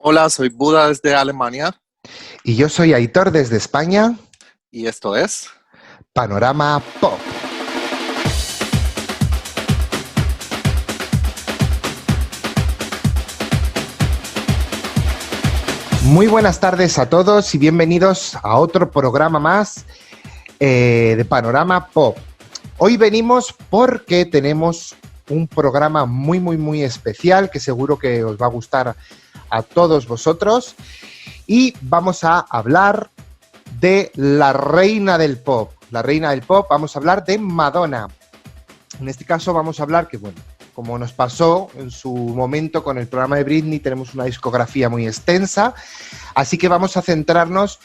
Hola, soy Buda desde Alemania Y yo soy Aitor desde España. y esto es Panorama Pop. Muy buenas tardes a todos y bienvenidos a otro programa más de Panorama Pop. Hoy venimos porque tenemos un programa muy especial que seguro que os va a gustar a todos vosotros y vamos a hablar de la reina del pop. La reina del pop, vamos a hablar de Madonna. En este caso vamos a hablar que, bueno, como nos pasó en su momento con el programa de Britney, tenemos una discografía muy extensa, así que vamos a centrarnos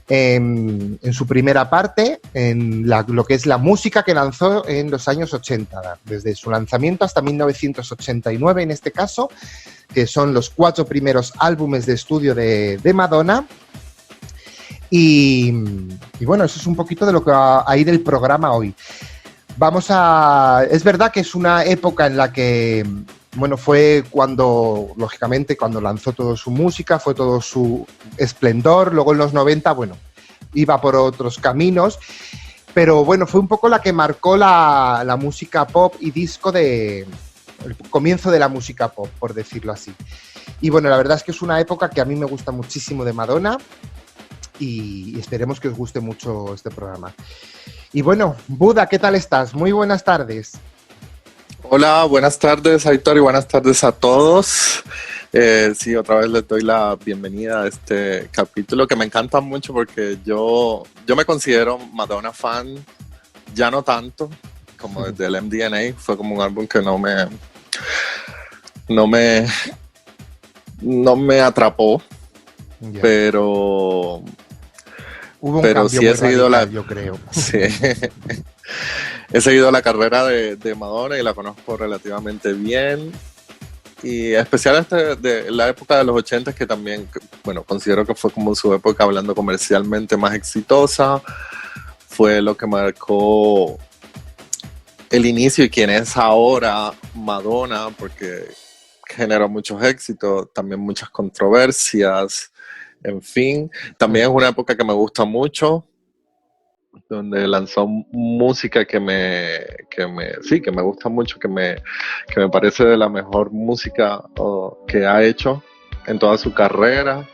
en su primera parte, en lo que es la música que lanzó en los años 80, desde su lanzamiento hasta 1989 en este caso, que son los 4 primeros álbumes de estudio de Madonna. Y bueno, eso es un poquito de lo que va a ir el programa hoy. Es verdad que es una época en la que, bueno, fue cuando, lógicamente, cuando lanzó toda su música, fue todo su esplendor. Luego en los 90, bueno, iba por otros caminos, pero bueno, fue un poco la que marcó la música pop y disco el comienzo de la música pop, por decirlo así. Y bueno, la verdad es que es una época que a mí me gusta muchísimo de Madonna y esperemos que os guste mucho este programa. Y bueno, Buda, ¿qué tal estás? Muy buenas tardes. Hola, buenas tardes, Aitor, y buenas tardes a todos. Sí, otra vez les doy la bienvenida a este capítulo que me encanta mucho porque yo me considero Madonna fan, ya no tanto como desde el MDNA. Fue como un álbum que no me atrapó, Yeah. Pero Hubo un cambio sí muy he seguido radical, yo creo. Sí. He seguido la carrera de Madonna y la conozco relativamente bien. Y especialmente de la época de los 80, que también, bueno, considero que fue como su época hablando comercialmente más exitosa. Fue lo que marcó el inicio y quién es ahora Madonna, porque generó muchos éxitos, también muchas controversias, en fin. También es una época que me gusta mucho, donde lanzó música que me gusta mucho, que me parece de la mejor música que ha hecho en toda su carrera.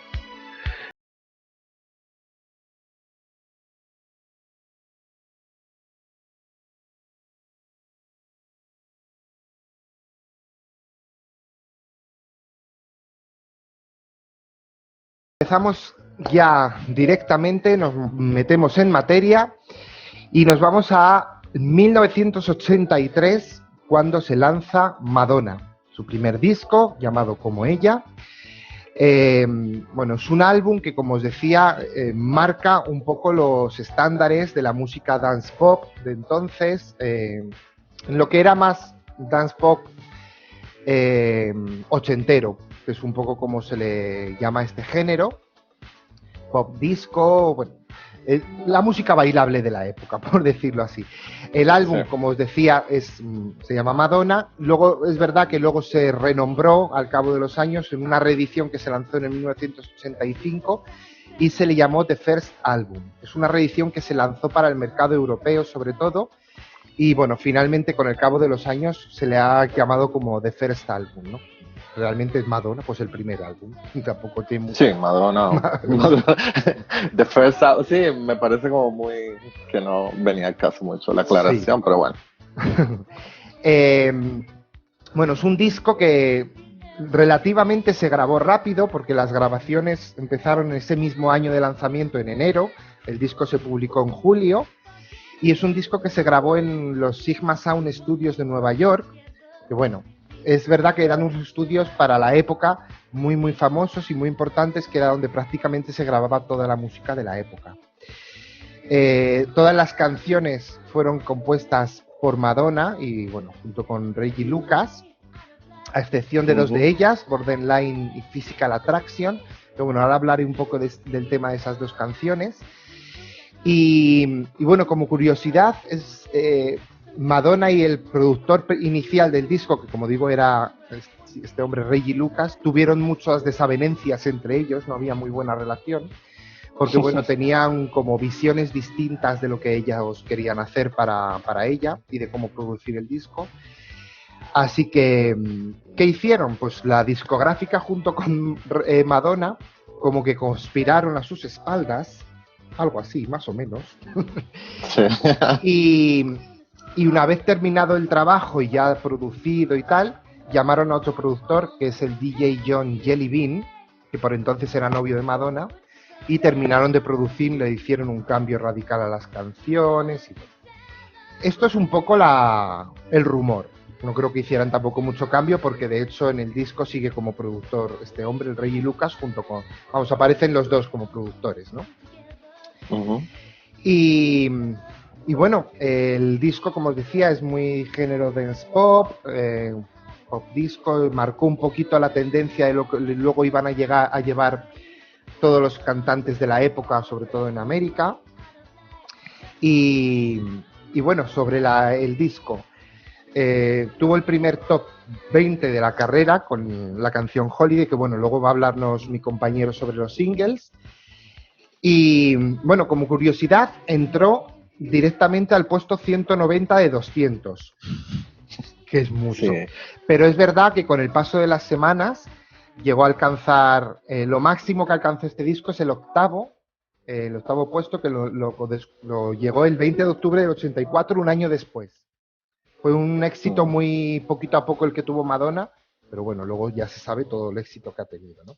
Empezamos ya directamente, nos metemos en materia y nos vamos a 1983, cuando se lanza Madonna, su primer disco llamado Como Ella. Bueno, es un álbum que, como os decía, marca un poco los estándares de la música dance pop de entonces, en lo que era más dance pop ochentero, que es un poco como se le llama a este género, pop disco, bueno, la música bailable de la época, por decirlo así. El álbum, Sí. como os decía, se llama Madonna. Luego es verdad que luego se renombró al cabo de los años en una reedición que se lanzó en el 1985 y se le llamó The First Album. Es una reedición que se lanzó para el mercado europeo sobre todo y bueno, finalmente con el cabo de los años se le ha llamado como The First Album, ¿no? Realmente es Madonna, pues el primer álbum. Y tampoco tiene mucho. Sí, Madonna. The First Album, sí, me parece como muy que no venía al caso mucho la aclaración, sí. Pero bueno. Bueno, es un disco que relativamente se grabó rápido porque las grabaciones empezaron ese mismo año de lanzamiento, en enero. El disco se publicó en julio y es un disco que se grabó en los Sigma Sound Studios de Nueva York, que bueno, es verdad que eran unos estudios para la época muy famosos y muy importantes, que era donde prácticamente se grababa toda la música de la época. Todas las canciones fueron compuestas por Madonna y bueno, junto con Reggie Lucas, a excepción de dos de ellas, Borderline y Physical Attraction. Pero bueno, ahora hablaré un poco del tema de esas dos canciones. Y bueno, como curiosidad, es Madonna y el productor inicial del disco, que como digo era este hombre Reggie Lucas, tuvieron muchas desavenencias entre ellos, no había muy buena relación, porque bueno, tenían como visiones distintas de lo que ellos querían hacer para ella y de cómo producir el disco. Así que, ¿qué hicieron? Pues la discográfica junto con Madonna como que conspiraron a sus espaldas, algo así, más o menos. Sí. y una vez terminado el trabajo y ya producido y tal, llamaron a otro productor, que es el DJ John Jelly Bean, que por entonces era novio de Madonna, y terminaron de producir, le hicieron un cambio radical a las canciones. Esto es un poco el rumor. No creo que hicieran tampoco mucho cambio porque de hecho en el disco sigue como productor este hombre, el Reggie Lucas, junto con... Vamos, aparecen los dos como productores, ¿no? Uh-huh. Y bueno, el disco, como os decía, es muy género dance pop, pop disco, marcó un poquito la tendencia de lo que luego iban a llegar a llevar todos los cantantes de la época, sobre todo en América. Y bueno, sobre el disco, tuvo el primer top 20 de la carrera con la canción Holiday, que bueno, luego va a hablarnos mi compañero sobre los singles. Y bueno, como curiosidad, entró directamente al puesto 190 de 200, que es mucho. Sí. Pero es verdad que con el paso de las semanas llegó a alcanzar, lo máximo que alcanzó este disco es el octavo puesto, que lo llegó el 20 de octubre del 84, un año después. Fue un éxito muy poquito a poco el que tuvo Madonna, pero bueno, luego ya se sabe todo el éxito que ha tenido, ¿no?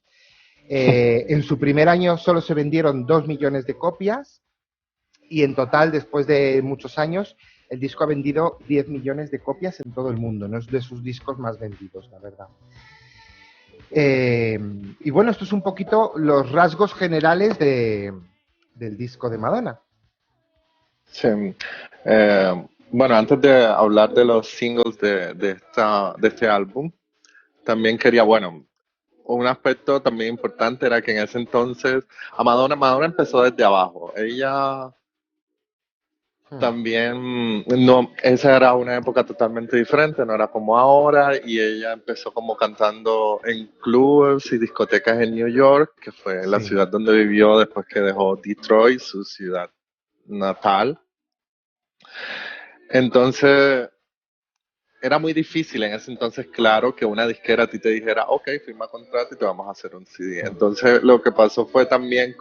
En su primer año solo se vendieron 2 millones de copias y en total, después de muchos años, el disco ha vendido 10 millones de copias en todo el mundo. No es de sus discos más vendidos, la verdad. Y bueno, esto es un poquito los rasgos generales del disco de Madonna. Sí. Bueno, antes de hablar de los singles de este álbum, también quería, bueno, un aspecto también importante era que en ese entonces Madonna empezó desde abajo. Ella también, no, esa era una época totalmente diferente, no era como ahora, y ella empezó como cantando en clubs y discotecas en New York, que fue la ciudad donde vivió después que dejó Detroit, su ciudad natal. Entonces, era muy difícil en ese entonces, claro, que una disquera a ti te dijera, ok, firma contrato y te vamos a hacer un CD. Entonces, lo que pasó fue también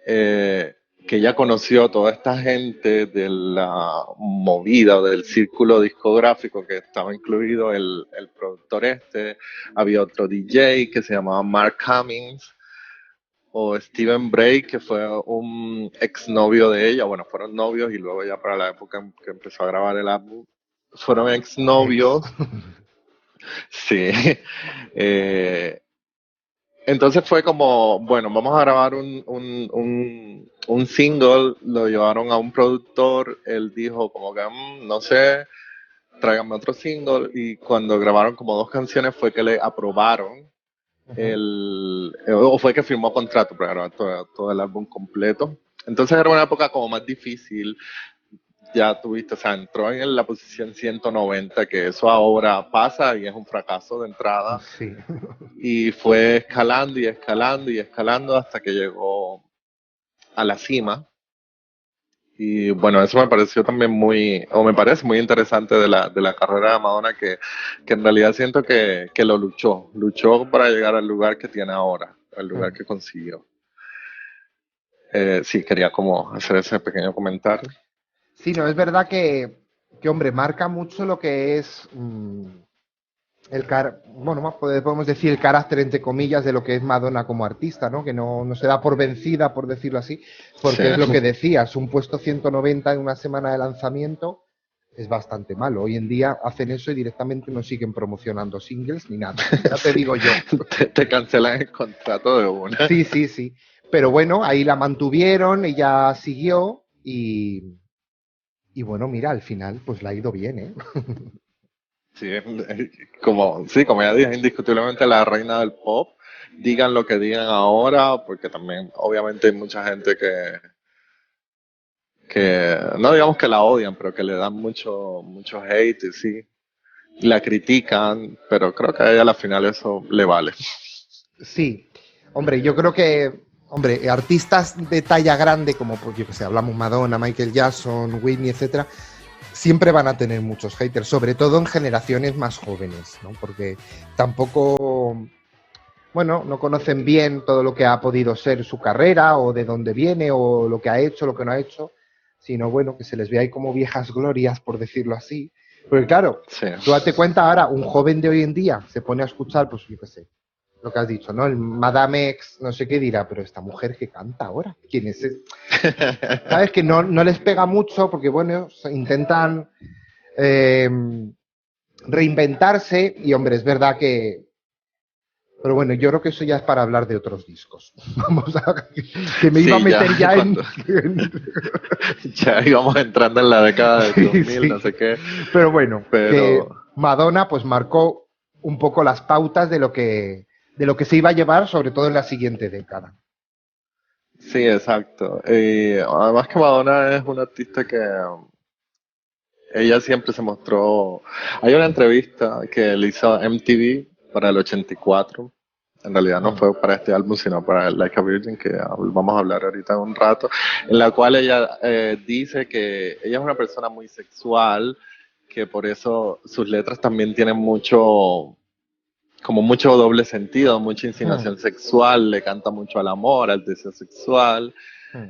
que ella conoció a toda esta gente de la movida o del círculo discográfico, que estaba incluido el productor había otro DJ que se llamaba Mark Cummings, o Steven Bray, que fue un exnovio de ella. Bueno, fueron novios y luego ya para la época en que empezó a grabar el álbum fueron exnovios. Sí. Entonces fue como, bueno, vamos a grabar un single, lo llevaron a un productor, él dijo como que, no sé, tráiganme otro single, y cuando grabaron como 2 canciones fue que le aprobaron o fue que firmó contrato para grabar todo el álbum completo. Entonces era una época como más difícil. Ya tuviste, o sea, entró en la posición 190, que eso ahora pasa y es un fracaso de entrada. Sí. Y fue escalando y escalando y escalando hasta que llegó a la cima. Y bueno, eso me pareció también me parece muy interesante de la carrera de Madonna, que en realidad siento que lo luchó para llegar al lugar que tiene ahora, al lugar que consiguió. Sí, quería como hacer ese pequeño comentario. Sí, no, es verdad que hombre, marca mucho lo que es podemos decir el carácter, entre comillas, de lo que es Madonna como artista, ¿no? Que no se da por vencida, por decirlo así, porque es lo que decías, un puesto 190 en una semana de lanzamiento es bastante malo. Hoy en día hacen eso y directamente no siguen promocionando singles ni nada. Ya te digo yo. Te cancelan el contrato de una. Sí. Pero bueno, ahí la mantuvieron, ella siguió y bueno, mira, al final pues le ha ido bien, ¿eh? Sí, como ya dije, indiscutiblemente la reina del pop. Digan lo que digan ahora, porque también obviamente hay mucha gente que no digamos que la odian, pero que le dan mucho hate, sí. la critican, pero creo que a ella al final eso le vale. Sí, hombre, yo creo que, hombre, artistas de talla grande, como pues, yo que sé, hablamos Madonna, Michael Jackson, Whitney, etcétera, siempre van a tener muchos haters, sobre todo en generaciones más jóvenes, ¿no? Porque tampoco, bueno, no conocen bien todo lo que ha podido ser su carrera o de dónde viene o lo que ha hecho, lo que no ha hecho, sino bueno, que se les ve ahí como viejas glorias, por decirlo así. Porque claro, Sí. tú date cuenta ahora, un joven de hoy en día se pone a escuchar, pues yo qué sé, lo que has dicho, ¿no? El Madame X, no sé qué dirá, pero esta mujer que canta ahora, ¿quién es? ¿Sabes? Que no les pega mucho porque, bueno, intentan eh, reinventarse y, hombre, es verdad que... Pero bueno, yo creo que eso ya es para hablar de otros discos. Vamos a... Que me iba a Sí, ya meter ya cuando en... ya íbamos entrando en la década del Sí, 2000, no sí. sé qué, Pero bueno, pero que Madonna pues marcó un poco las pautas de lo que se iba a llevar, sobre todo en la siguiente década. sí, exacto. Y además que Madonna es una artista que ella siempre se mostró. Hay una entrevista que le hizo MTV para el 84. En realidad no Mm, fue para este álbum, sino para Like a Virgin, que vamos a hablar ahorita en un rato, en la cual ella dice que ella es una persona muy sexual, que por eso sus letras también tienen mucho, como mucho doble sentido, mucha mm, insinuación sexual, le canta mucho al amor, al deseo sexual, mm.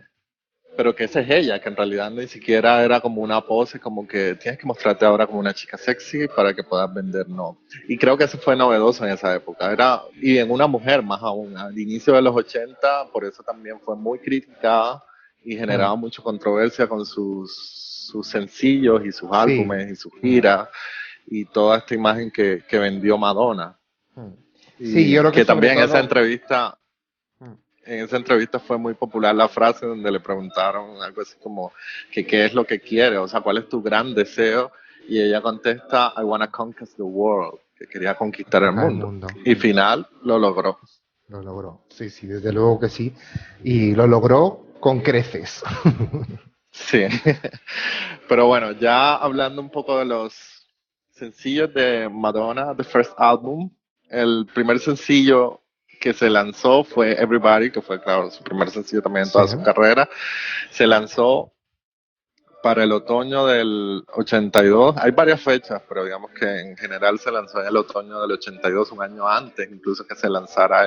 pero que esa es ella, que en realidad ni siquiera era como una pose, como que tienes que mostrarte ahora como una chica sexy para que puedas vender, no. Y creo que eso fue novedoso en esa época, era, y en una mujer más aún, al inicio de los 80, por eso también fue muy criticada y Mm, generaba mucha controversia con sus sencillos y sus sí. álbumes y sus Mm, giras y toda esta imagen que vendió Madonna. mm. Sí, yo Y creo que que sobre también todo. Mm, en esa entrevista fue muy popular la frase donde le preguntaron algo así como que qué es lo que quiere, o sea, cuál es tu gran deseo, y ella contesta, I wanna conquer the world, que quería conquistar el conquistar el mundo. mundo. Y Mm, final lo logró. lo logró. Sí, sí, desde luego que sí. Y lo logró con creces. Sí. Pero bueno, ya hablando un poco de los sencillos de Madonna, The First Album, el primer sencillo que se lanzó fue Everybody, que fue, claro, su primer sencillo también en Sí. toda su carrera. Se lanzó para el otoño del 82. Hay varias fechas, pero digamos que en general se lanzó en el otoño del 82, un año antes, incluso que se lanzara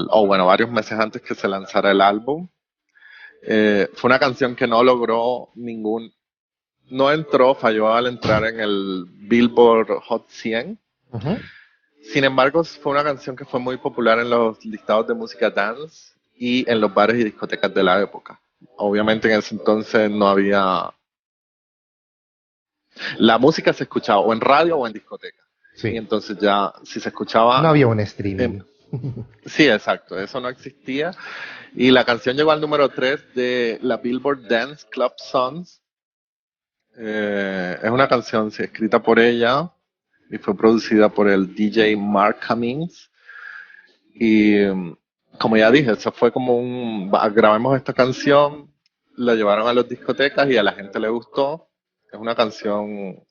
o bueno, varios meses antes que se lanzara el álbum. Fue una canción que no logró no entró, falló al entrar en el Billboard Hot 100. Ujú. Sin embargo, fue una canción que fue muy popular en los listados de música dance y en los bares y discotecas de la época. Obviamente en ese entonces no había. La música se escuchaba o en radio o en discoteca. Y Sí. entonces ya, si se No escuchaba. había un eh, streaming. sí, exacto, eso no existía. Y la canción llegó al número 3 de la Billboard Dance Club Songs. Es una canción sí, escrita por ella y fue producida por el DJ Mark Cummings. Y como ya dije, eso fue como grabemos esta canción, la llevaron a las discotecas y a la gente le gustó. Es una canción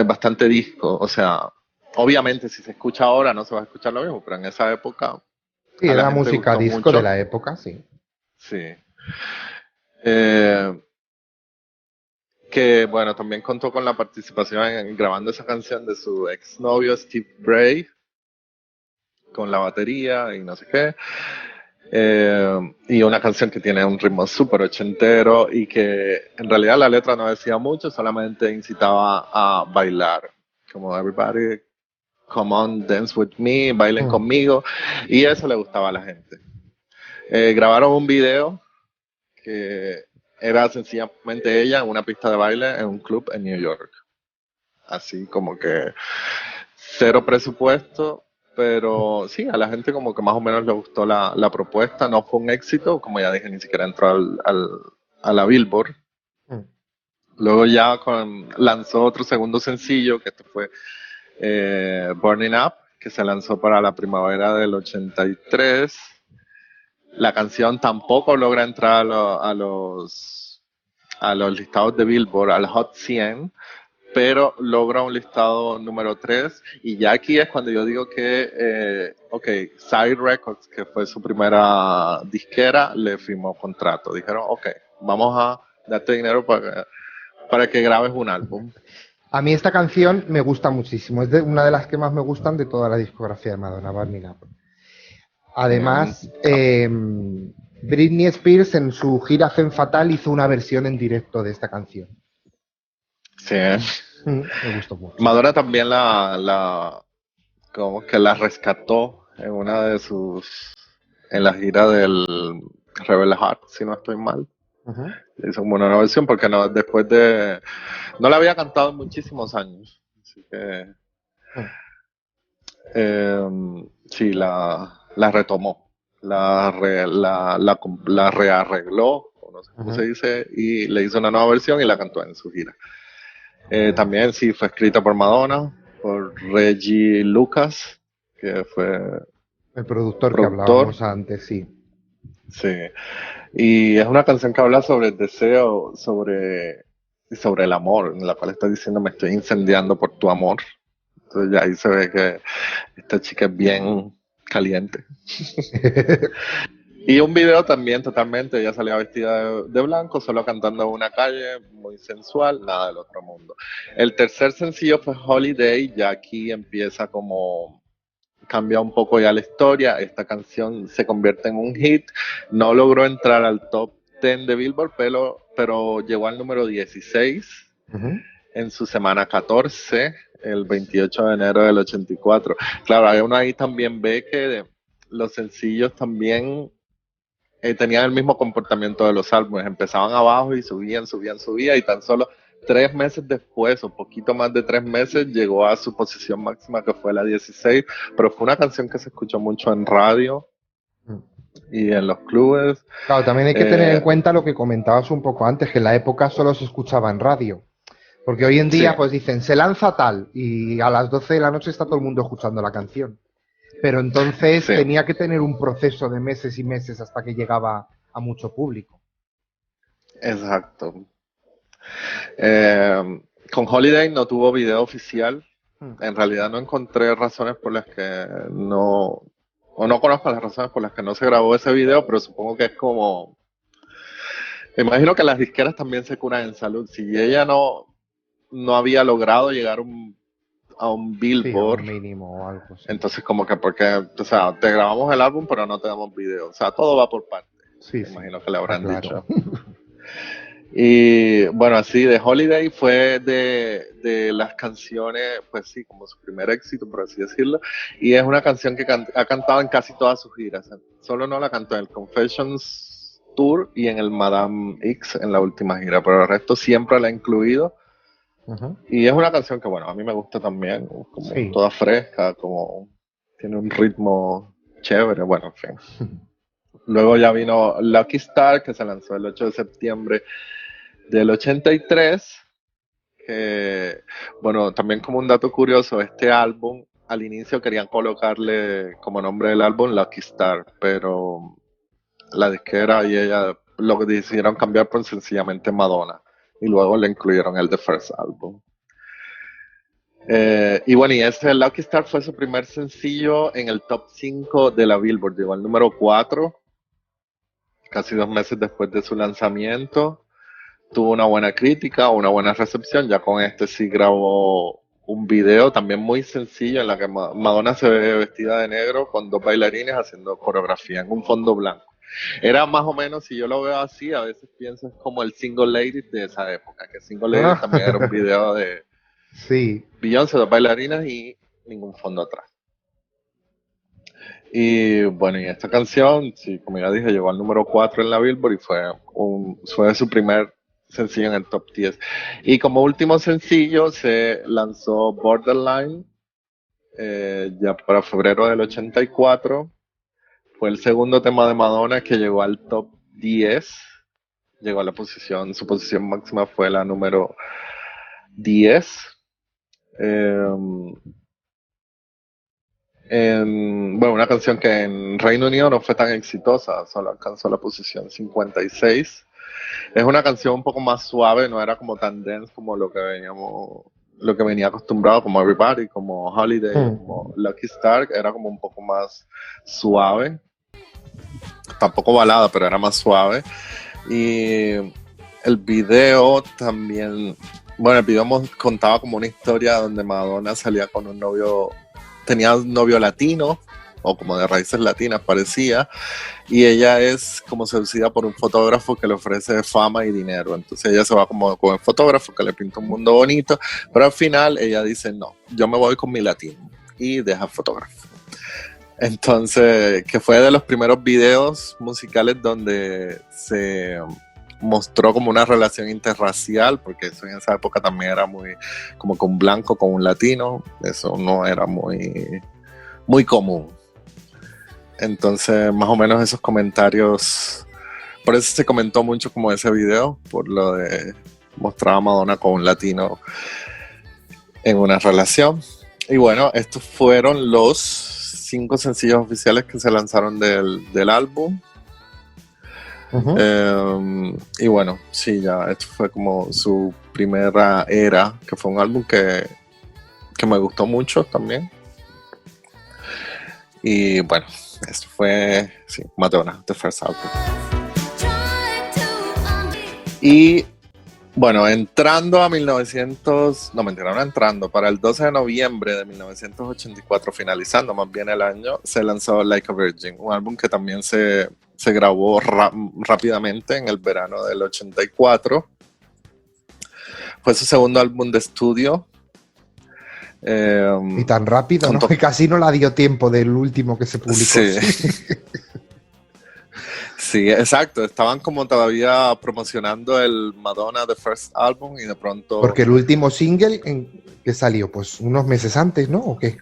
bastante disco, o sea, obviamente si se escucha ahora no se va a escuchar lo mismo, pero en esa época Sí, a la era gente le música gustó disco de mucho. la época, sí. Sí. Eh, que bueno, también contó con la participación grabando esa canción de su exnovio Steve Bray, con la batería y no sé qué. Y una canción que tiene un ritmo súper ochentero y que en realidad la letra no decía mucho, solamente incitaba a bailar, como everybody come on, dance with me, bailen Mm. conmigo, y eso le gustaba a la gente. Grabaron un video que era sencillamente ella en una pista de baile en un club en New York. Así como que cero presupuesto, pero sí, a la gente como que más o menos le gustó la propuesta, no fue un éxito, como ya dije, ni siquiera entró a la Billboard. Mm. Luego ya lanzó otro segundo sencillo, que este fue Burning Up, que se lanzó para la primavera del 83. La canción tampoco logra entrar a los listados de Billboard, al Hot 100, pero logra un listado número 3 y ya aquí es cuando yo digo que, Side Records, que fue su primera disquera, le firmó contrato. Dijeron, ok, vamos a darte dinero para que grabes un álbum. A mí esta canción me gusta muchísimo, es una de las que más me gustan de toda la discografía de Madonna, Burning Up. Además, Britney Spears en su gira Femme Fatale hizo una versión en directo de esta canción. Sí. Me gustó mucho. Madonna también como que la rescató en una de en la gira del Rebel Heart, si no estoy mal. Le hizo como una versión porque no la había cantado en muchísimos años, así que sí, la retomó, la rearregló, o no sé cómo se dice, y le hizo una nueva versión y la cantó en su gira. También sí fue escrita por Madonna, por Reggie Lucas, que fue el productor que hablábamos antes, sí. Sí, y es una canción que habla sobre el deseo, sobre el amor, en la cual está diciendo me estoy incendiando por tu amor. Entonces ya ahí se ve que esta chica es bien caliente. Y un video también totalmente, ella salía vestida de blanco, solo cantando en una calle, muy sensual, nada del otro mundo. El tercer sencillo fue Holiday, ya aquí empieza como cambia un poco ya la historia, esta canción se convierte en un hit, no logró entrar al top 10 de Billboard, pero llegó al número 16 en su semana 14, el 28 de enero del 84. Claro, uno ahí también ve que los sencillos también tenían el mismo comportamiento de los álbumes, empezaban abajo y subían, y tan solo 3 meses después, o poquito más de 3 meses, llegó a su posición máxima, que fue la 16, pero fue una canción que se escuchó mucho en radio y en los clubes. Claro, también hay que tener en cuenta lo que comentabas un poco antes, que en la época solo se escuchaba en radio. Porque hoy en día, pues dicen, se lanza tal, y a las 12 de la noche está todo el mundo escuchando la canción. Pero entonces tenía que tener un proceso de meses y meses hasta que llegaba a mucho público. Exacto. Con Holiday no tuvo video oficial. En realidad no encontré razones por las que no conozco las razones por las que no se grabó ese video, pero supongo que es como... Me imagino que las disqueras también se curan en salud. Si ella no había logrado llegar a un Billboard, sí, a un mínimo o algo así. Entonces como que te grabamos el álbum pero no te damos video, o sea, todo va por partes. Me imagino que le habrán dicho. Y bueno, así de Holiday fue de las canciones, pues sí, como su primer éxito, por así decirlo, y es una canción que ha cantado en casi todas sus giras. Solo no la cantó en el Confessions Tour y en el Madame X en la última gira, pero el resto siempre la ha incluido. Y es una canción que, bueno, a mí me gusta también, como toda fresca, como tiene un ritmo chévere, bueno, en fin. Luego ya vino Lucky Star, que se lanzó el 8 de septiembre del 83, que, bueno, también como un dato curioso, este álbum, al inicio querían colocarle como nombre del álbum Lucky Star, pero la disquera y ella lo que decidieron cambiar por sencillamente Madonna. Y luego le incluyeron el The First Album. Y bueno, y ese Lucky Star fue su primer sencillo en el top 5 de la Billboard. Llegó al número 4, casi 2 meses después de su lanzamiento. Tuvo una buena crítica, una buena recepción. Ya con este sí grabó un video también muy sencillo en la que Madonna se ve vestida de negro con 2 bailarines haciendo coreografía en un fondo blanco. Era más o menos, si yo lo veo así, a veces pienso como el Single Ladies de esa época, que Single Ladies también era un video de Beyoncé, 2 bailarinas y ningún fondo atrás. Y bueno, y esta canción, sí, como ya dije, llegó al número 4 en la Billboard y fue su primer sencillo en el top 10. Y como último sencillo se lanzó Borderline, ya para febrero del 84. Fue el segundo tema de Madonna que llegó al top 10. Llegó a su posición máxima fue la número 10. Bueno, una canción que en Reino Unido no fue tan exitosa, solo alcanzó la posición 56. Es una canción un poco más suave, no era como tan dense como lo que veníamos lo que venía acostumbrado, como Everybody, como Holiday, como Lucky Star, era como un poco más suave, tampoco balada, pero era más suave. Y el video también, bueno, el video contaba como una historia donde Madonna salía con un novio, tenía un novio latino, o como de raíces latinas parecía, y ella es como seducida por un fotógrafo que le ofrece fama y dinero. Entonces ella se va como con el fotógrafo que le pinta un mundo bonito, pero al final ella dice, no, yo me voy con mi latino, y deja el fotógrafo. Entonces, que fue de los primeros videos musicales donde se mostró como una relación interracial, porque eso en esa época también era muy como con un blanco con un latino, eso no era muy común. Entonces, más o menos esos comentarios, por eso se comentó mucho como ese video, por lo de mostrar a Madonna con un latino en una relación. Y bueno, estos fueron los 5 sencillos oficiales que se lanzaron del álbum. Y bueno, sí, ya esto fue como su primera era, que fue un álbum que me gustó mucho también. Y bueno, esto fue, sí, Madonna, The First Album. Y bueno, entrando a 1900, no mentira, no entrando, para el 12 de noviembre de 1984, finalizando más bien el año, se lanzó Like a Virgin, un álbum que también se grabó rápidamente en el verano del 84. Fue su segundo álbum de estudio. Y tan rápido, ¿no? Que casi no la dio tiempo del último que se publicó. Sí. Sí, exacto. Estaban como todavía promocionando el Madonna The First Album y de pronto... Porque el último single que salió, pues unos meses antes, ¿no? ¿O qué?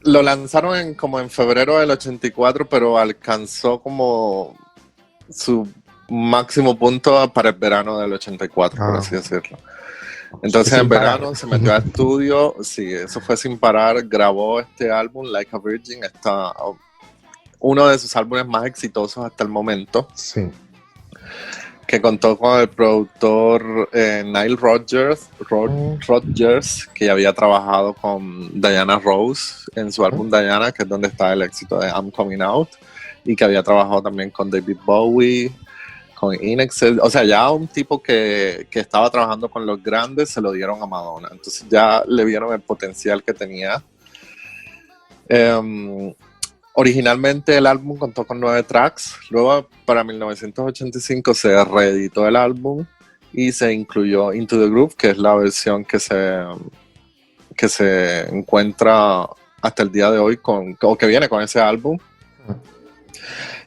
Lo lanzaron como en febrero del 84, pero alcanzó como su máximo punto para el verano del 84, por así decirlo. Entonces en verano se metió a estudio, sí, eso fue sin parar, grabó este álbum, Like a Virgin, uno de sus álbumes más exitosos hasta el momento. Sí. Que contó con el productor Nile Rodgers, que ya había trabajado con Diana Ross en su álbum Diana, que es donde está el éxito de I'm Coming Out, y que había trabajado también con David Bowie, con INXS, o sea, ya un tipo que estaba trabajando con los grandes se lo dieron a Madonna, entonces ya le vieron el potencial que tenía. Originalmente el álbum contó con 9 tracks, luego para 1985 se reeditó el álbum y se incluyó Into the Groove, que es la versión que se encuentra hasta el día de hoy o que viene con ese álbum.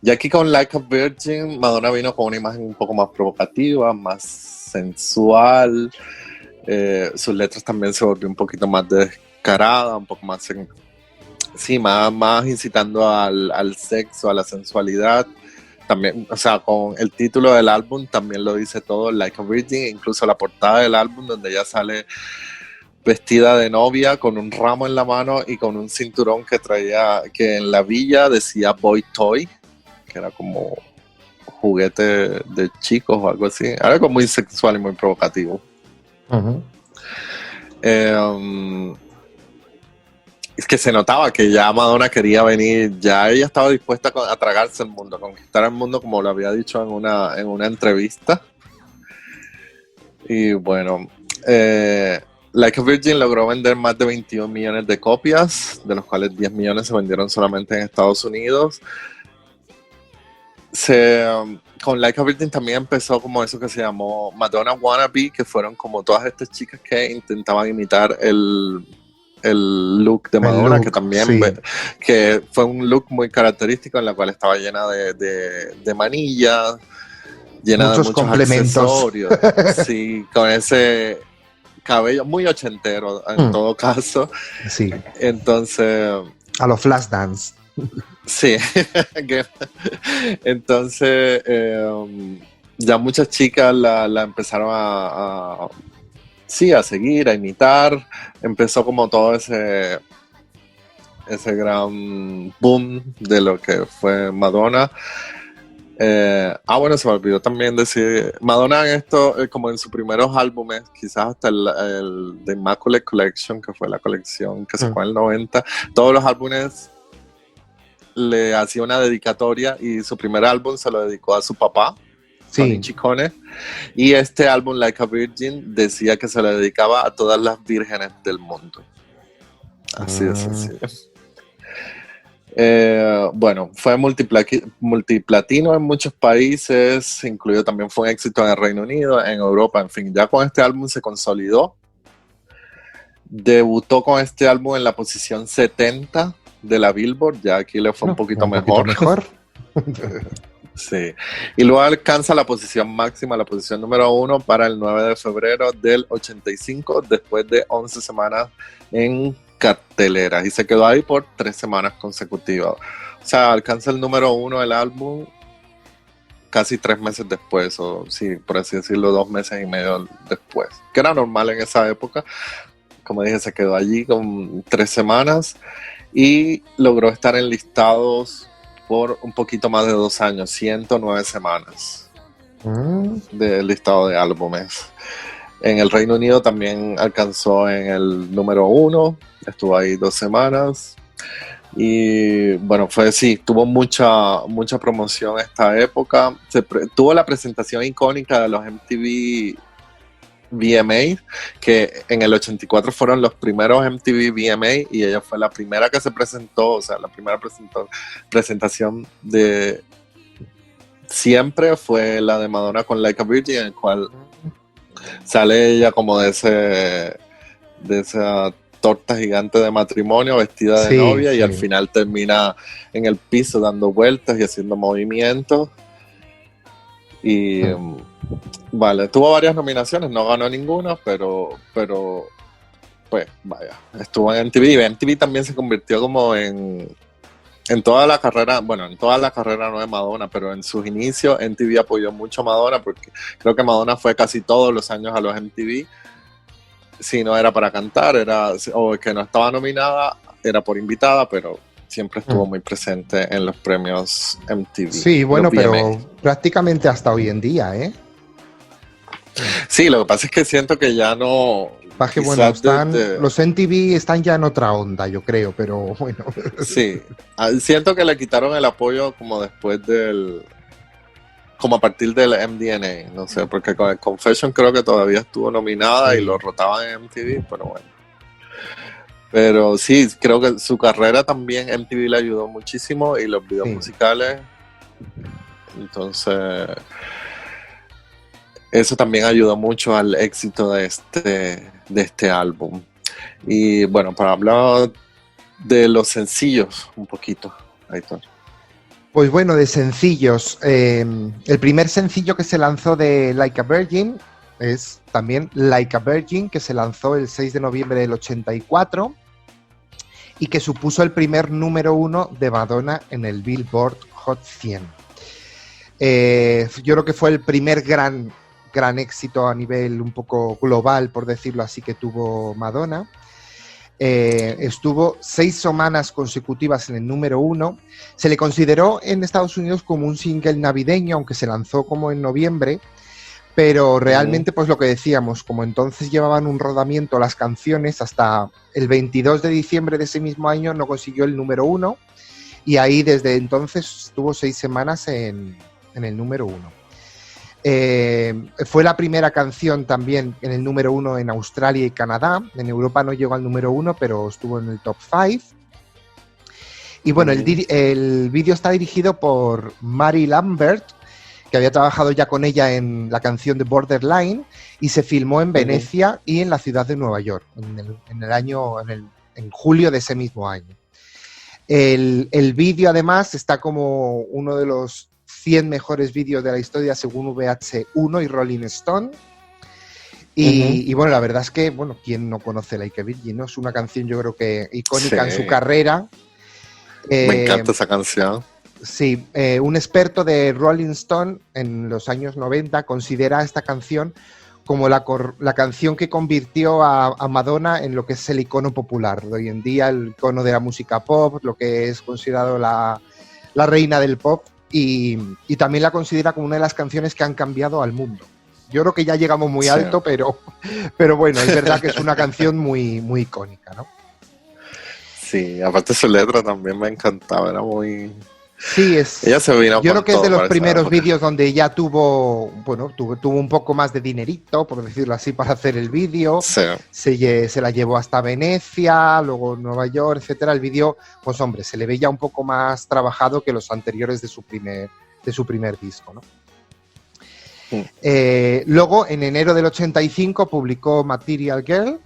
Y aquí con Like a Virgin, Madonna vino con una imagen un poco más provocativa, más sensual. Sus letras también se volvió un poquito más descarada, un poco más, más incitando al sexo, a la sensualidad. También, o sea, con el título del álbum también lo dice todo, Like a Virgin, incluso la portada del álbum donde ella sale vestida de novia con un ramo en la mano y con un cinturón que traía, que en la villa decía Boy Toy, que era como juguete de chicos o algo así, era algo muy sexual y muy provocativo. Es que se notaba que ya Madonna quería venir, ya ella estaba dispuesta a tragarse el mundo, a conquistar el mundo, como lo había dicho en una entrevista. Y bueno, Like a Virgin logró vender más de 21 millones de copias, de los cuales 10 millones se vendieron solamente en Estados Unidos. Con Like a Virgin también empezó como eso que se llamó Madonna Wannabe, que fueron como todas estas chicas que intentaban imitar el look de Madonna, que también que fue un look muy característico en la cual estaba llena de manillas, llena de muchos accesorios, sí, con ese cabello muy ochentero en todo caso. Sí. Entonces, a los Flashdance. Sí. Entonces ya muchas chicas la empezaron a seguir, a imitar. Empezó como todo ese gran boom de lo que fue Madonna. Bueno, se me olvidó también decir, Madonna en esto, como en sus primeros álbumes, quizás hasta el The Immaculate Collection, que fue la colección que sacó en el 90, todos los álbumes le hacía una dedicatoria y su primer álbum se lo dedicó a su papá, Tony Ciccone, y este álbum, Like a Virgin, decía que se lo dedicaba a todas las vírgenes del mundo. Así de sencillo. Bueno, fue multiplatino en muchos países, incluido también fue un éxito en el Reino Unido, en Europa, en fin, ya con este álbum se consolidó. Debutó con este álbum en la posición 70 de la Billboard, ya aquí le fue un poquito mejor. Sí, y luego alcanza la posición máxima, la posición número 1 para el 9 de febrero del 85, después de 11 semanas en cartelera, y se quedó ahí por 3 semanas consecutivas. O sea, alcanza el número 1 del álbum casi 3 meses después, o sí, por así decirlo, 2 meses y medio después, que era normal en esa época. Como dije, se quedó allí con 3 semanas y logró estar en listados por un poquito más de 2 años, 109 semanas de listado de álbumes. En el Reino Unido también alcanzó en el número 1, estuvo ahí 2 semanas. Y bueno, tuvo mucha promoción esta época. Tuvo la presentación icónica de los MTV VMA, que en el 84 fueron los primeros MTV VMA y ella fue la primera que se presentó, o sea, la primera presentación de siempre fue la de Madonna con Like a Virgin, en el cual sale ella como de esa torta gigante de matrimonio vestida de novia y al final termina en el piso dando vueltas y haciendo movimientos. Y vale, tuvo varias nominaciones, no ganó ninguna, pero pues vaya, estuvo en MTV. Y MTV también se convirtió como en toda la carrera, bueno, en toda la carrera no de Madonna, pero en sus inicios MTV apoyó mucho a Madonna, porque creo que Madonna fue casi todos los años a los MTV. Si no era para cantar, o que no estaba nominada, era por invitada, pero siempre estuvo muy presente en los premios MTV. Sí, bueno, pero prácticamente hasta hoy en día, ¿eh? Sí, lo que pasa es que siento que ya no... Que, bueno, los MTV están ya en otra onda, yo creo, pero bueno. Sí, siento que le quitaron el apoyo como después como a partir del MDNA, no sé, porque con el Confession creo que todavía estuvo nominada y lo rotaban en MTV, pero bueno. Pero sí, creo que su carrera también MTV le ayudó muchísimo y los videos musicales. Entonces, eso también ayudó mucho al éxito de este álbum. Y bueno, para hablar de los sencillos un poquito, Aitor. Pues bueno, de sencillos. El primer sencillo que se lanzó de Like a Virgin es también Like a Virgin, que se lanzó el 6 de noviembre del 84 y que supuso el primer número 1 de Madonna en el Billboard Hot 100. Yo creo que fue el primer gran éxito a nivel un poco global, por decirlo así, que tuvo Madonna. Estuvo 6 semanas consecutivas en el número 1. Se le consideró en Estados Unidos como un single navideño, aunque se lanzó como en noviembre, pero realmente, pues lo que decíamos, como entonces llevaban un rodamiento las canciones, hasta el 22 de diciembre de ese mismo año no consiguió el número 1, y ahí desde entonces estuvo 6 semanas en el número 1. Fue la primera canción también en el número 1 en Australia y Canadá. En Europa no llegó al número 1, pero estuvo en el top 5. Y bueno, el vídeo está dirigido por Mary Lambert, que había trabajado ya con ella en la canción de Borderline, y se filmó en Venecia y en la ciudad de Nueva York en julio de ese mismo año. El vídeo además está como uno de los 100 mejores vídeos de la historia según VH1 y Rolling Stone. Y bueno, la verdad es que, bueno, ¿quién no conoce Like a Virgin, no? Es una canción yo creo que icónica en su carrera. Me encanta esa canción. Sí, un experto de Rolling Stone en los años 90 considera esta canción como la canción que convirtió a Madonna en lo que es el icono popular. De hoy en día, el icono de la música pop, lo que es considerado la reina del pop. y también la considera como una de las canciones que han cambiado al mundo. Yo creo que ya llegamos muy alto, pero bueno, es verdad que es una canción muy, muy icónica, ¿no? Sí, aparte su letra también me encantaba, era muy... Sí, Ella se vino yo con creo que es todo de los para esa primeros época. vídeos donde ella tuvo un poco más de dinerito, por decirlo así, para hacer el vídeo. Sí, Se la llevó hasta Venecia, luego Nueva York, etcétera. El vídeo, pues hombre, se le veía un poco más trabajado que los anteriores de su primer disco, ¿no? Luego, en enero del 85, publicó Material Girl.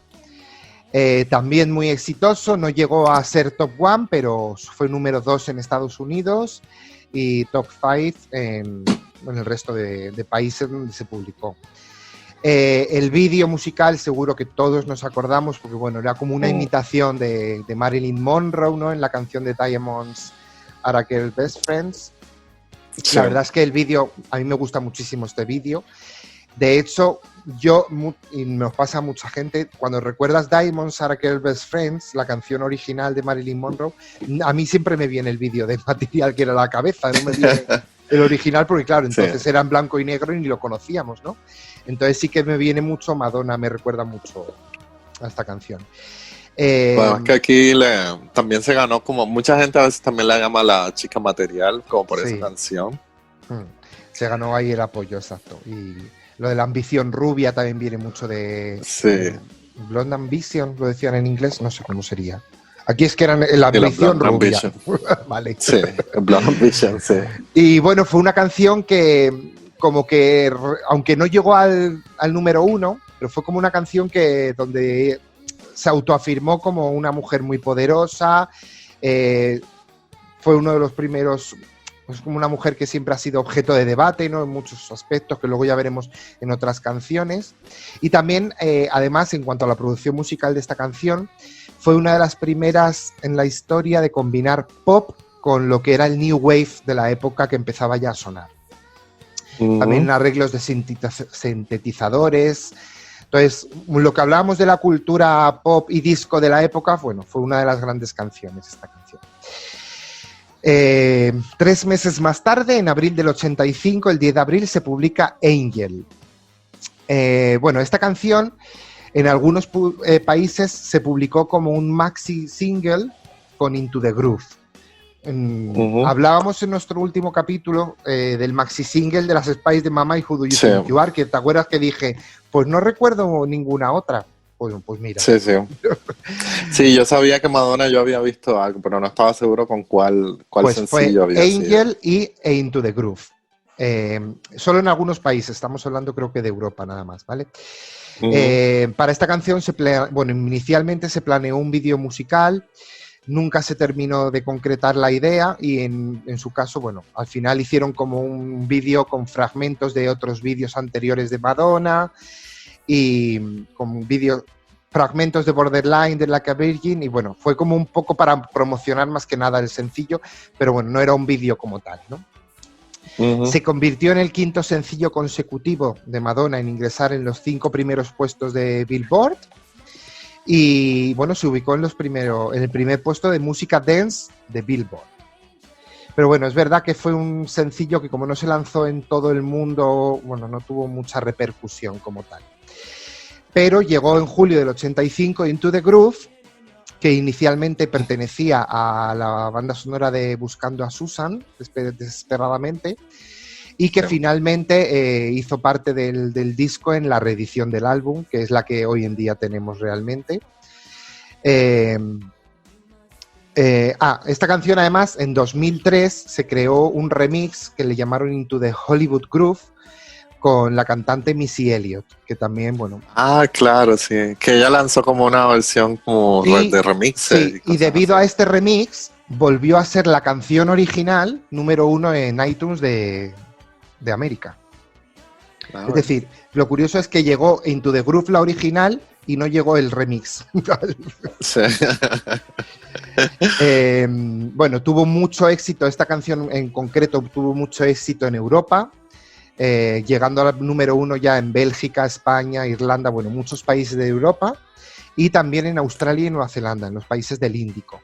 También muy exitoso, no llegó a ser top 1, pero fue número 2 en Estados Unidos y top 5 en el resto de países donde se publicó. El vídeo musical seguro que todos nos acordamos, porque bueno, era como una imitación de Marilyn Monroe, ¿no? En la canción de Diamonds Are a Girl's Best Friends. Sí. La verdad es que el vídeo, a mí me gusta muchísimo este vídeo. De hecho, y nos pasa a mucha gente, cuando recuerdas Diamonds Are a Girl's Best Friends, la canción original de Marilyn Monroe, a mí siempre me viene el vídeo de Material que era la cabeza, no me viene el original, porque claro, entonces era en blanco y negro y ni lo conocíamos, ¿no? Entonces sí que me viene mucho Madonna, me recuerda mucho a esta canción. Bueno, es que aquí también se ganó, como mucha gente a veces también la llama la chica material, como por esa canción. Se ganó ahí el apoyo, exacto. Y lo de la ambición rubia también viene mucho de... Sí. Blonde Ambition, lo decían en inglés, no sé cómo sería. Aquí es que eran la ambición rubia. Vale. Sí, Blonde Ambition, sí. Y bueno, fue una canción que, como que, aunque no llegó al número 1, pero fue como una canción que donde se autoafirmó como una mujer muy poderosa. Fue uno de los primeros... Es como una mujer que siempre ha sido objeto de debate, ¿no? En muchos aspectos, que luego ya veremos en otras canciones. Y también, además, en cuanto a la producción musical de esta canción, fue una de las primeras en la historia de combinar pop con lo que era el new wave de la época que empezaba ya a sonar. También arreglos de sintetizadores. Entonces, lo que hablábamos de la cultura pop y disco de la época, bueno, fue una de las grandes canciones esta canción. 3 meses más tarde, en abril del 85, el 10 de abril, se publica Angel. Bueno, esta canción en algunos países se publicó como un maxi single con Into the Groove. Hablábamos en nuestro último capítulo del maxi single de las Spice de Mama y Who Do You Think You Are, que te acuerdas que dije, pues no recuerdo ninguna otra. Pues mira. Sí. Sí, yo sabía que Madonna yo había visto algo, pero no estaba seguro con cuál pues sencillo fue había Angel sido. y Into the Groove. Solo en algunos países, estamos hablando creo que de Europa nada más, ¿vale? Para esta canción inicialmente se planeó un vídeo musical, nunca se terminó de concretar la idea y en su caso, bueno, al final hicieron como un vídeo con fragmentos de otros vídeos anteriores de Madonna y con fragmentos de Borderline, de Like a Virgin, y bueno, fue como un poco para promocionar más que nada el sencillo, pero bueno, no era un vídeo como tal, ¿no? Se convirtió en el 5º sencillo consecutivo de Madonna en ingresar en los 5 primeros puestos de Billboard y bueno, se ubicó en el primer puesto de música dance de Billboard. Pero bueno, es verdad que fue un sencillo que como no se lanzó en todo el mundo, bueno, no tuvo mucha repercusión como tal. Pero llegó en julio del 85 Into the Groove, que inicialmente pertenecía a la banda sonora de Buscando a Susan, desesperadamente, y que finalmente hizo parte del disco en la reedición del álbum, que es la que hoy en día tenemos realmente. Esta canción además en 2003 se creó un remix que le llamaron Into the Hollywood Groove, con la cantante Missy Elliott, que también, bueno... Claro, sí, que ella lanzó como una versión como de remix. Sí, y debido a este remix, volvió a ser la canción original número 1 en iTunes de América. Es decir, lo curioso es que llegó Into the Groove la original y no llegó el remix. Sí. Bueno, tuvo mucho éxito, esta canción en concreto tuvo mucho éxito en Europa, llegando al número 1 ya en Bélgica, España, Irlanda, bueno, muchos países de Europa y también en Australia y Nueva Zelanda, en los países del Índico.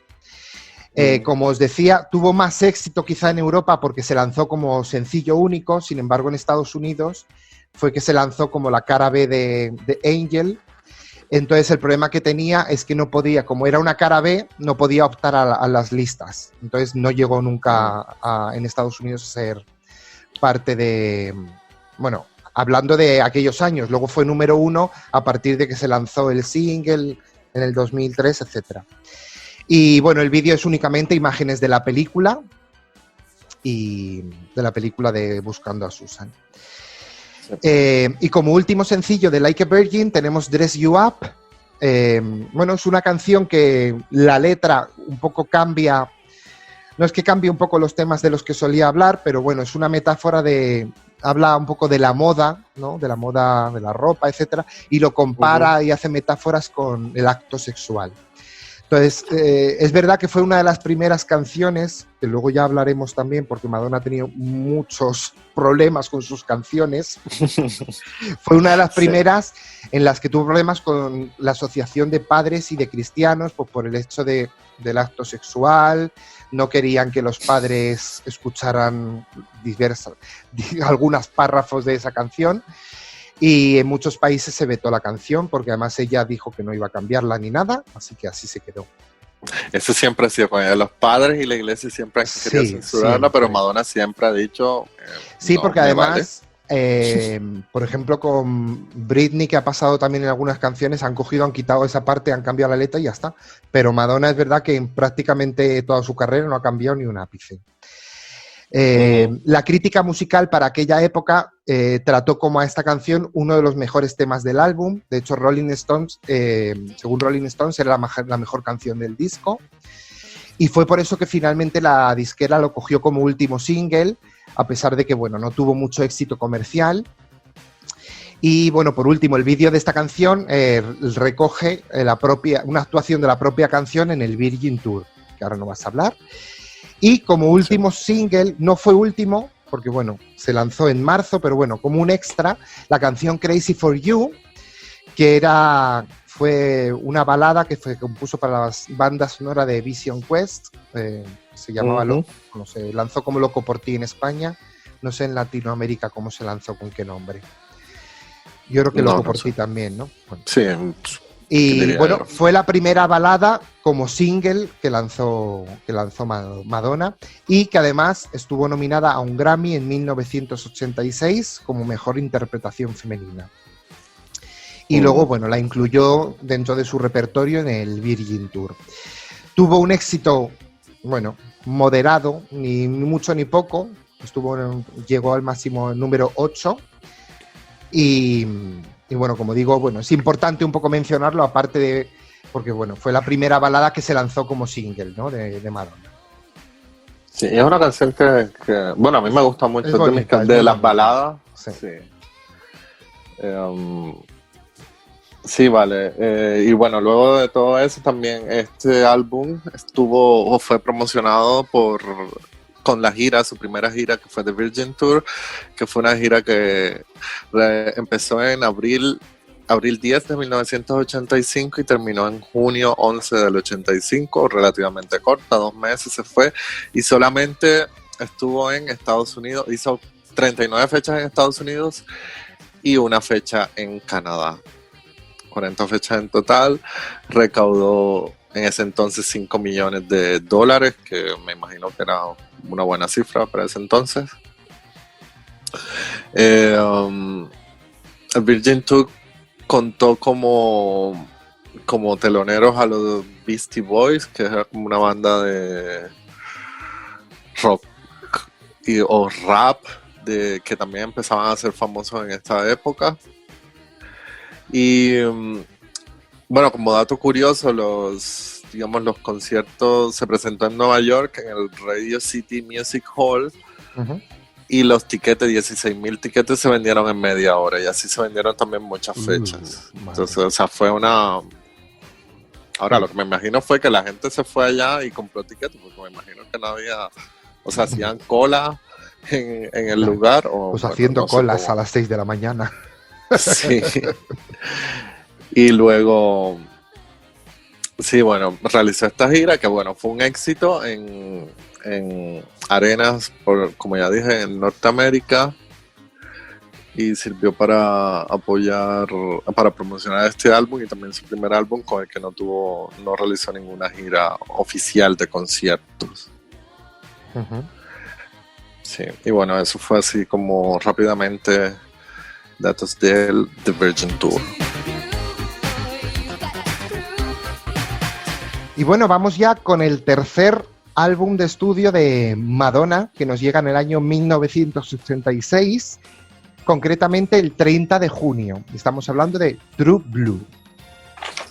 Como os decía, tuvo más éxito quizá en Europa porque se lanzó como sencillo único, sin embargo en Estados Unidos fue que se lanzó como la cara B de Angel. Entonces el problema que tenía es que no podía, como era una cara B, no podía optar a las listas. Entonces no llegó nunca en Estados Unidos a ser parte de... Bueno, hablando de aquellos años, luego fue número 1 a partir de que se lanzó el single en el 2003, etc. Y bueno, el vídeo es únicamente imágenes de la película y de la película de Buscando a Susan. Y como último sencillo de Like a Virgin tenemos Dress You Up. Bueno, es una canción que la letra un poco cambia, no es que cambie un poco los temas de los que solía hablar, pero bueno, es una metáfora habla un poco de la moda, ¿no? De la moda, de la ropa, etcétera, y lo compara y hace metáforas con el acto sexual. Entonces, es verdad que fue una de las primeras canciones, que luego ya hablaremos también, porque Madonna ha tenido muchos problemas con sus canciones. Fue una de las primeras en las que tuvo problemas con la asociación de padres y de cristianos, pues por el hecho del acto sexual. No querían que los padres escucharan algunos párrafos de esa canción. Y en muchos países se vetó la canción porque además ella dijo que no iba a cambiarla ni nada, así que así se quedó. Eso siempre ha sido con ella. Los padres y la iglesia siempre han querido censurarla, siempre. Pero Madonna siempre ha dicho... sí, no, porque además, por ejemplo, con Britney, que ha pasado también en algunas canciones, han quitado esa parte, han cambiado la letra y ya está. Pero Madonna es verdad que en prácticamente toda su carrera no ha cambiado ni un ápice. La crítica musical para aquella época trató como a esta canción uno de los mejores temas del álbum. De hecho, Rolling Stones, según Rolling Stones, era la mejor canción del disco. Y fue por eso que finalmente la disquera lo cogió como último single, a pesar de que, bueno, no tuvo mucho éxito comercial. Y bueno, por último, el vídeo de esta canción recoge una actuación de la propia canción en el Virgin Tour, que ahora no vas a hablar. Y como último single, no fue último, porque bueno, se lanzó en marzo, pero bueno, como un extra, la canción Crazy for You, que fue una balada que compuso para la banda sonora de Vision Quest, se llamaba se lanzó como Loco por ti en España, no sé en Latinoamérica cómo se lanzó, con qué nombre. Yo creo que Loco por ti también, ¿no? Bueno. Sí. Y bueno, fue la primera balada como single que lanzó Madonna y que además estuvo nominada a un Grammy en 1986 como mejor interpretación femenina. Y luego, bueno, la incluyó dentro de su repertorio en el Virgin Tour. Tuvo un éxito, bueno, moderado, ni mucho ni poco. Llegó al máximo número 8 y bueno, como digo, bueno, es importante un poco mencionarlo, aparte de... Porque, bueno, fue la primera balada que se lanzó como single, ¿no? De Madonna. Sí, es una canción que bueno, a mí me gusta mucho de las baladas. Sí. Sí, vale. Y bueno, luego de todo eso también este álbum fue promocionado con la gira, su primera gira, que fue The Virgin Tour, que fue una gira que empezó en abril 10 de 1985 y terminó en junio 11 del 85, relativamente corta, 2 meses se fue, y solamente estuvo en Estados Unidos, hizo 39 fechas en Estados Unidos y una fecha en Canadá. 40 fechas en total, recaudó en ese entonces $5 millones, que me imagino que era una buena cifra para ese entonces. El Virgin Tour contó como teloneros a los Beastie Boys, que era como una banda de rock o rap que también empezaban a ser famosos en esta época. Y bueno, como dato curioso, los conciertos se presentó en Nueva York, en el Radio City Music Hall, y los tiquetes, 16,000 tiquetes, se vendieron en media hora, y así se vendieron también muchas fechas. Entonces, o sea, fue una... Ahora, lo que me imagino fue que la gente se fue allá y compró tiquetes, porque me imagino que no había... O sea, hacían cola en el lugar. Pues bueno, haciendo colas a las 6 de la mañana. Sí. Y luego Sí, bueno, realizó esta gira que, bueno, fue un éxito en arenas, como ya dije, en Norteamérica, y sirvió para apoyar, para promocionar este álbum y también su primer álbum con el que no realizó ninguna gira oficial de conciertos. Uh-huh. Sí, y bueno, eso fue así como rápidamente datos del The Virgin Tour. Y bueno, vamos ya con el tercer álbum de estudio de Madonna, que nos llega en el año 1986, concretamente el 30 de junio. Estamos hablando de True Blue.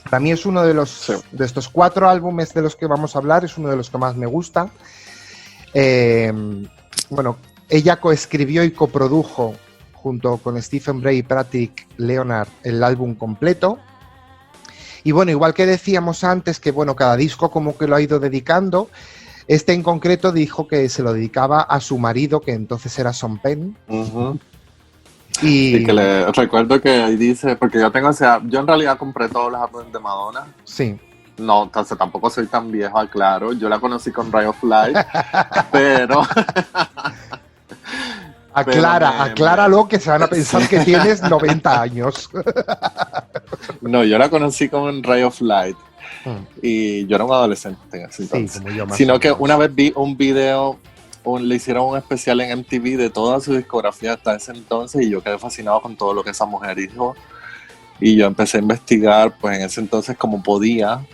Para mí es uno de estos 4 álbumes de los que vamos a hablar, es uno de los que más me gusta. Bueno, ella coescribió y coprodujo junto con Stephen Bray y Patrick Leonard el álbum completo. Y bueno, igual que decíamos antes que bueno, cada disco como que lo ha ido dedicando, este en concreto dijo que se lo dedicaba a su marido, que entonces era Sean Penn. Uh-huh. Y que le recuerdo que ahí dice, porque yo en realidad compré todos los álbumes de Madonna. Sí. No, entonces tampoco soy tan viejo, aclaro. Yo la conocí con Ray of Light, pero... Acláralo, que se van a pensar que tienes 90 años. No, yo la conocí con Ray of Light. Y yo era un adolescente en ese entonces. Sí, como yo más Sino que una vez vi un video, le hicieron un especial en MTV de toda su discografía hasta ese entonces y yo quedé fascinado con todo lo que esa mujer hizo. Y yo empecé a investigar, pues en ese entonces como podía,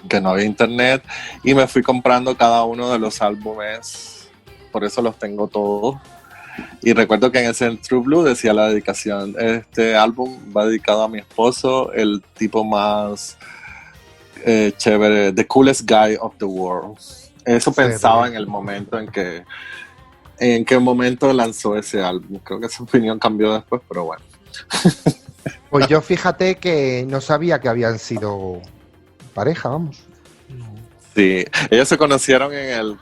que no había internet, y me fui comprando cada uno de los álbumes, por eso los tengo todos. Y recuerdo que en ese True Blue decía la dedicación, este álbum va dedicado a mi esposo, el tipo más chévere, the coolest guy of the world. Eso pensaba en el momento en qué momento lanzó ese álbum. Creo que esa opinión cambió después, pero bueno. Pues yo fíjate que no sabía que habían sido pareja, vamos. Sí, ellos se conocieron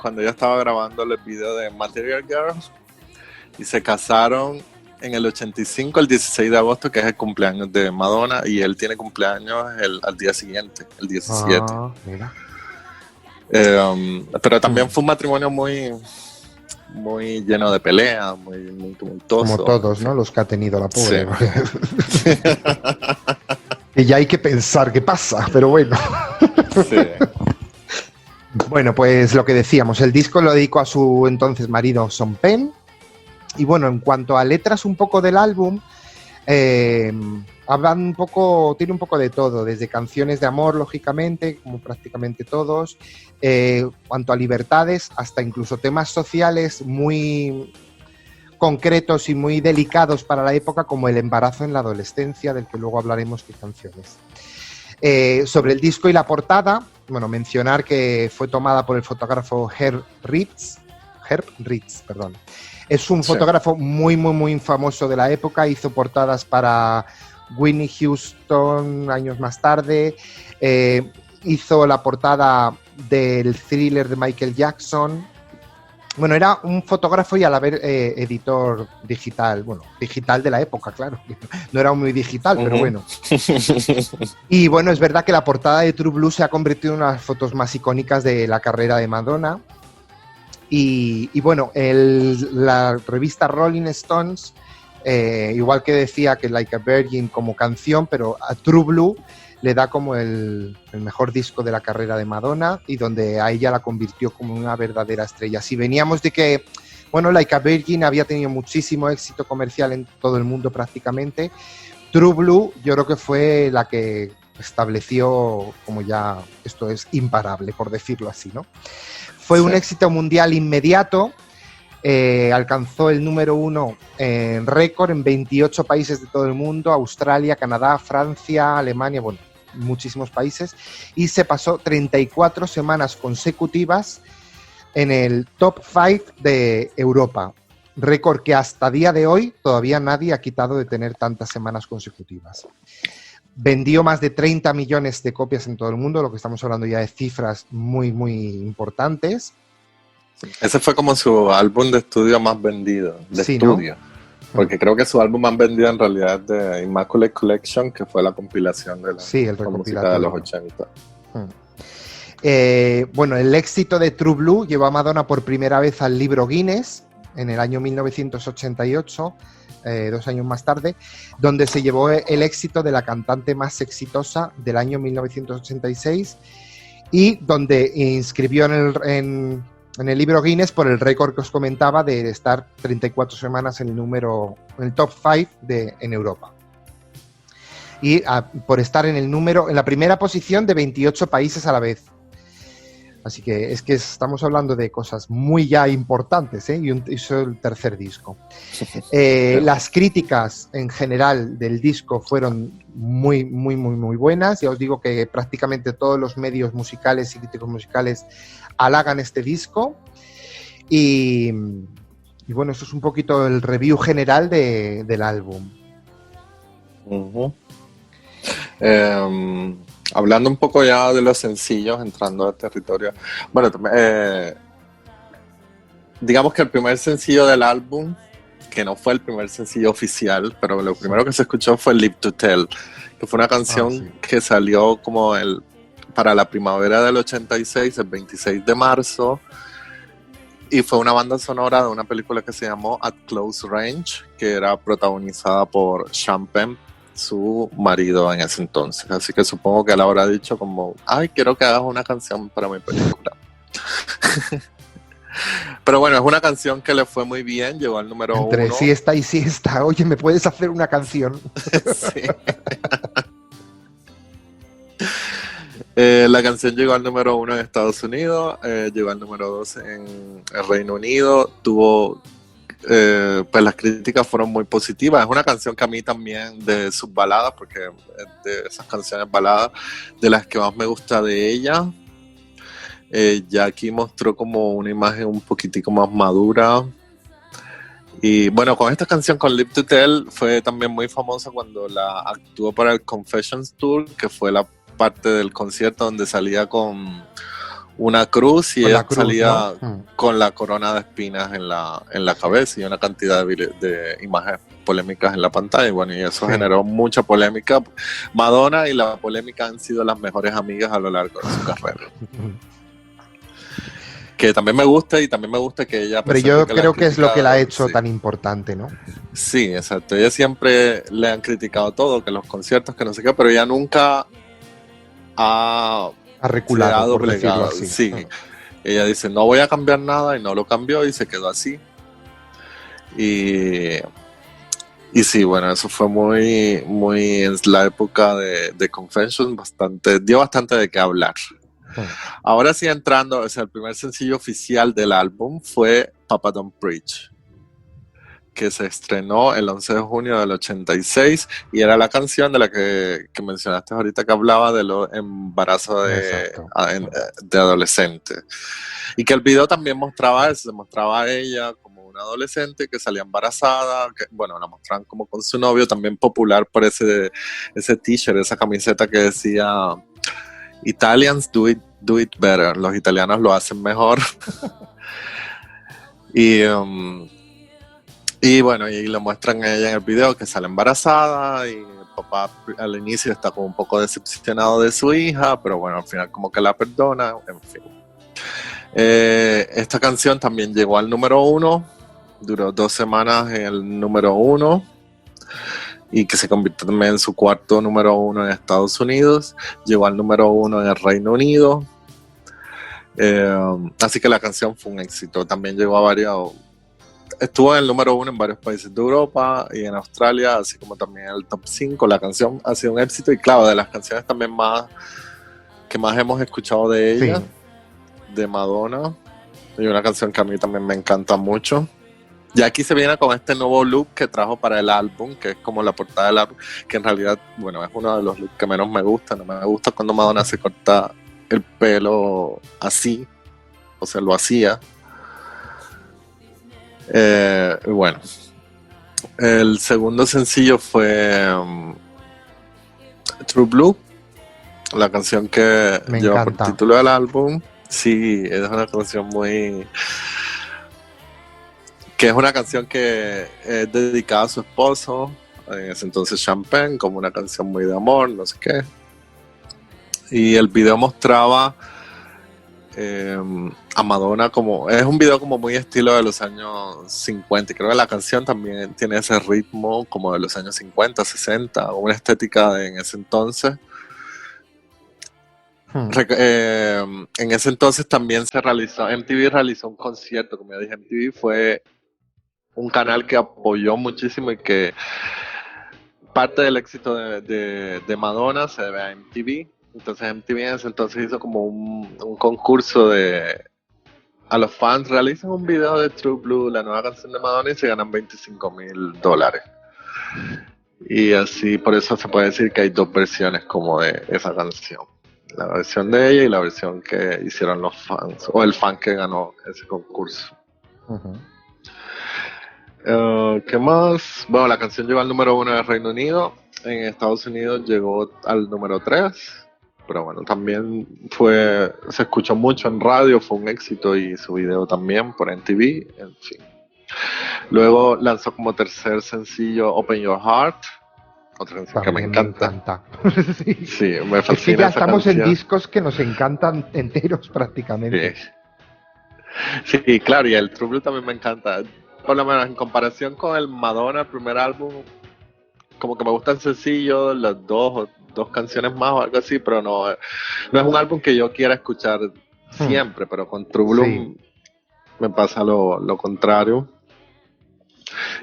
cuando yo estaba grabando el video de Material Girl y se casaron en el 85, el 16 de agosto, que es el cumpleaños de Madonna, y él tiene cumpleaños al día siguiente, el 17. Ah, mira. Pero también fue un matrimonio muy, muy lleno de peleas, muy tumultuoso. Como todos, ¿no? Los que ha tenido la pobre. Sí. Y ya hay que pensar qué pasa, pero bueno. Sí. Bueno, pues lo que decíamos, el disco lo dedicó a su entonces marido Sean Penn. Y bueno, en cuanto a letras un poco del álbum, hablan tiene un poco de todo, desde canciones de amor, lógicamente, como prácticamente todos, cuanto a libertades, hasta incluso temas sociales muy concretos y muy delicados para la época, como el embarazo en la adolescencia, del que luego hablaremos qué canciones. Sobre el disco y la portada, bueno, mencionar que fue tomada por el fotógrafo Herb Ritts, perdón. Es un fotógrafo muy, muy, muy famoso de la época. Hizo portadas para Whitney Houston años más tarde. Hizo la portada del Thriller de Michael Jackson. Bueno, era un fotógrafo y a la vez editor digital. Bueno, digital de la época, claro. No era muy digital, pero bueno. Y bueno, es verdad que la portada de True Blue se ha convertido en una de las fotos más icónicas de la carrera de Madonna. Y bueno, la revista Rolling Stones, igual que decía que Like a Virgin como canción, pero a True Blue le da como el mejor disco de la carrera de Madonna y donde a ella la convirtió como una verdadera estrella. Si veníamos de que, bueno, Like a Virgin había tenido muchísimo éxito comercial en todo el mundo prácticamente, True Blue yo creo que fue la que estableció como ya esto es imparable, por decirlo así, ¿no? Fue un éxito mundial inmediato, alcanzó el número 1 en récord en 28 países de todo el mundo, Australia, Canadá, Francia, Alemania, bueno, muchísimos países, y se pasó 34 semanas consecutivas en el top 5 de Europa, récord que hasta día de hoy todavía nadie ha quitado de tener tantas semanas consecutivas. Vendió más de 30 millones de copias en todo el mundo, lo que estamos hablando ya de cifras muy, muy importantes. Ese fue como su álbum de estudio más vendido, estudio. ¿No? Porque creo que su álbum más vendido en realidad es de Immaculate Collection, que fue la compilación de la música de los 80. Bueno, el éxito de True Blue llevó a Madonna por primera vez al libro Guinness en el año 1988, 2 años más tarde, donde se llevó el éxito de la cantante más exitosa del año 1986 y donde inscribió en el libro Guinness por el récord que os comentaba de estar 34 semanas en el top 5 en Europa. Y por estar en la primera posición de 28 países a la vez. Así que estamos hablando de cosas muy ya importantes, ¿eh? Y es el tercer disco. Las críticas en general del disco fueron muy, muy, muy, muy buenas. Ya os digo que prácticamente todos los medios musicales y críticos musicales halagan este disco. Y bueno, esto es un poquito el review general del álbum. Uh-huh. Hablando un poco ya de los sencillos, entrando al territorio. Bueno, digamos que el primer sencillo del álbum, que no fue el primer sencillo oficial, pero lo primero que se escuchó fue Live to Tell, que fue una canción que salió como para la primavera del 86, el 26 de marzo, y fue una banda sonora de una película que se llamó At Close Range, que era protagonizada por Sean Penn, su marido en ese entonces. Así que supongo que él habrá dicho como, ay, quiero que hagas una canción para mi película. Pero bueno, es una canción que le fue muy bien, llegó al número 1. Entre siesta y siesta, oye, ¿me puedes hacer una canción? Sí. La canción llegó al número 1 en Estados Unidos, llegó al número 2 en el Reino Unido, tuvo... pues las críticas fueron muy positivas. Es una canción que a mí también, de sus baladas, porque es de esas canciones baladas de las que más me gusta de ella. Ya aquí mostró como una imagen un poquitico más madura. Y bueno, con esta canción, con Live to Tell, fue también muy famosa cuando la actuó para el Confessions Tour, que fue la parte del concierto donde salía con una cruz y ella salía, ¿no?, con la corona de espinas en la cabeza y una cantidad de imágenes polémicas en la pantalla. Y bueno, y eso generó mucha polémica. Madonna y la polémica han sido las mejores amigas a lo largo de su carrera. Que también me gusta, y también me gusta que ella... Pero yo creo que es lo que la ha hecho tan importante, ¿no? Sí, exacto. Ella siempre le han criticado todo, que los conciertos, que no sé qué, pero ella nunca ha reculado, por decirlo así. Sí. Ella dice, no voy a cambiar nada, y no lo cambió y se quedó así. Y sí, bueno, eso fue muy en la época de Confessions, dio bastante de qué hablar. Ahora sí, entrando, o sea, el primer sencillo oficial del álbum fue Papa Don't Preach, que se estrenó el 11 de junio del 86 y era la canción de la que mencionaste ahorita, que hablaba de los embarazos de adolescentes. Y que el video también mostraba eso, se mostraba a ella como una adolescente que salía embarazada, que, bueno, la mostraban como con su novio, también popular por ese t-shirt, esa camiseta que decía Italians do it better, los italianos lo hacen mejor. Y bueno, y lo muestran a ella en el video que sale embarazada, y el papá al inicio está como un poco decepcionado de su hija, pero bueno, al final como que la perdona, en fin. Esta canción también llegó al número 1, duró 2 semanas en el número 1, y que se convirtió también en su cuarto número 1 en Estados Unidos, llegó al número 1 en el Reino Unido, así que la canción fue un éxito. También llegó estuvo en el número 1 en varios países de Europa y en Australia, así como también en el top 5. La canción ha sido un éxito, y claro, de las canciones también que más hemos escuchado de ella, sí, de Madonna, y una canción que a mí también me encanta mucho. Y aquí se viene con este nuevo look que trajo para el álbum, que es como la portada del álbum, que en realidad, bueno, es uno de los looks que menos me gusta. No me gusta cuando Madonna se corta el pelo así, o sea, lo hacía. Bueno, el segundo sencillo fue True Blue, la canción que lleva por título del álbum. Sí, es una canción que es una canción que es dedicada a su esposo, en ese entonces Sean Penn, como una canción muy de amor, no sé qué. Y el video mostraba a Madonna como... Es un video como muy estilo de los años 50. Creo que la canción también tiene ese ritmo como de los años 50, 60, una estética en ese entonces. En ese entonces también MTV realizó un concierto, como ya dije, MTV fue un canal que apoyó muchísimo y que parte del éxito de Madonna se debe a MTV. Entonces MTV en ese entonces hizo como un concurso a los fans, realizan un video de True Blue, la nueva canción de Madonna, y se ganan $25,000. Y así, por eso se puede decir que hay dos versiones como de esa canción. La versión de ella y la versión que hicieron los fans, o el fan que ganó ese concurso. ¿Qué más? Bueno, la canción llegó al número 1 de Reino Unido. En Estados Unidos llegó al número 3. Pero bueno, también se escuchó mucho en radio, fue un éxito, y su video también por MTV, en fin. Luego lanzó como tercer sencillo Open Your Heart, otra canción que me encanta. Sí, me fascina. Es que ya estamos canción. En discos que nos encantan enteros prácticamente. Sí, claro, y el True Blue también me encanta. Por lo menos en comparación con el Madonna, el primer álbum, como que me gustan sencillos, las dos canciones más o algo así, pero no es un álbum que yo quiera escuchar siempre, pero con True Blue me pasa lo contrario.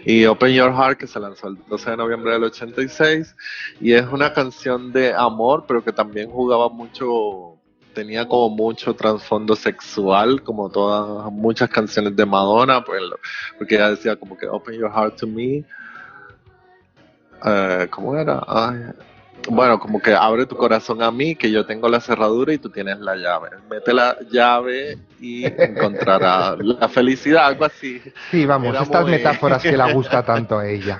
Y Open Your Heart, que se lanzó el 12 de noviembre del 86, y es una canción de amor, pero que también tenía como mucho trasfondo sexual, como muchas canciones de Madonna, pues, porque ella decía como que Open Your Heart to Me. ¿Cómo era? Bueno, como que abre tu corazón a mí, que yo tengo la cerradura y tú tienes la llave. Mete la llave y encontrarás la felicidad, algo así. Sí, vamos, Era estas metáforas que le gusta tanto a ella.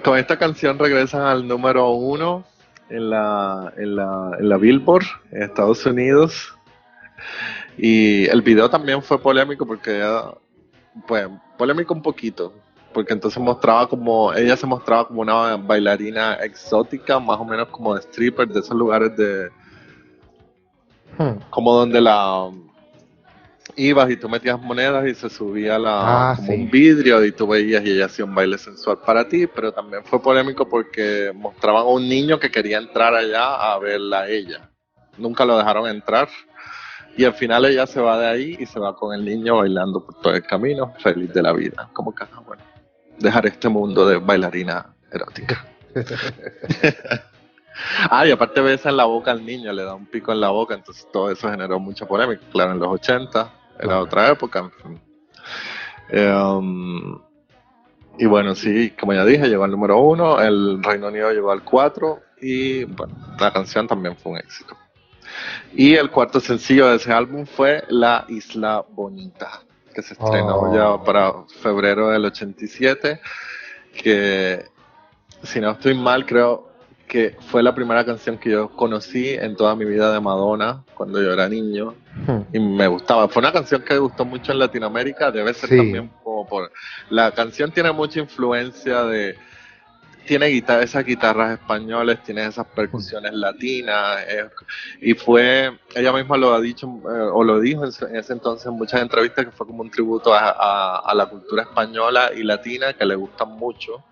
Con esta canción regresan al número 1 en la Billboard en Estados Unidos. Y el video también fue polémico porque polémico un poquito, porque entonces ella se mostraba como una bailarina exótica, más o menos como de stripper, de esos lugares como donde ibas y tú metías monedas y se subía un vidrio y tú veías y ella hacía un baile sensual para ti, pero también fue polémico porque mostraban a un niño que quería entrar allá a verla a ella. Nunca lo dejaron entrar. Y al final ella se va de ahí y se va con el niño bailando por todo el camino, feliz de la vida. Como que, bueno, dejar este mundo de bailarina erótica. Y aparte besa en la boca al niño, le da un pico en la boca, entonces todo eso generó mucha polémica. Claro, en los 80, era otra época, en fin. Y bueno, sí, como ya dije, llegó al número 1, el Reino Unido llegó al 4, y bueno, la canción también fue un éxito. Y el cuarto sencillo de ese álbum fue La Isla Bonita, que se estrenó ya para febrero del 87, que si no estoy mal creo que fue la primera canción que yo conocí en toda mi vida de Madonna cuando yo era niño y me gustaba. Fue una canción que me gustó mucho en Latinoamérica, debe ser también como la canción tiene mucha influencia tiene esas guitarras españoles, tiene esas percusiones latinas, y ella misma lo ha dicho, o lo dijo en ese entonces en muchas entrevistas, que fue como un tributo a la cultura española y latina, que le gustan mucho.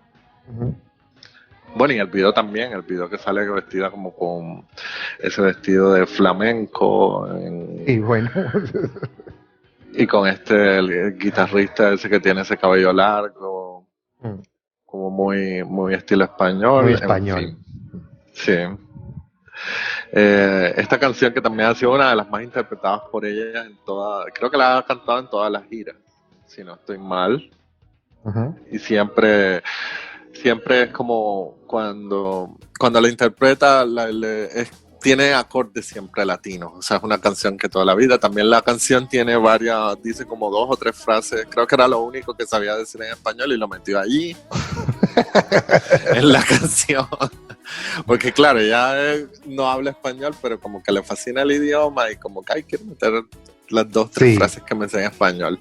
Bueno, y el video también, el video que sale vestida como con ese vestido de flamenco. Y bueno. Y con el guitarrista ese que tiene ese cabello largo. Como muy estilo español. Muy español. En fin. Sí. Esta canción que también ha sido una de las más interpretadas por ella creo que la ha cantado en todas las giras, si no estoy mal. Y siempre es como cuando la interpreta, tiene acordes siempre latinos, o sea, es una canción que toda la vida. También la canción tiene dice como 2 o 3 frases, creo que era lo único que sabía decir en español y lo metió allí en la canción, porque claro, ella no habla español, pero como que le fascina el idioma y como que quiero meter las 2 o 3 frases que me sé en español.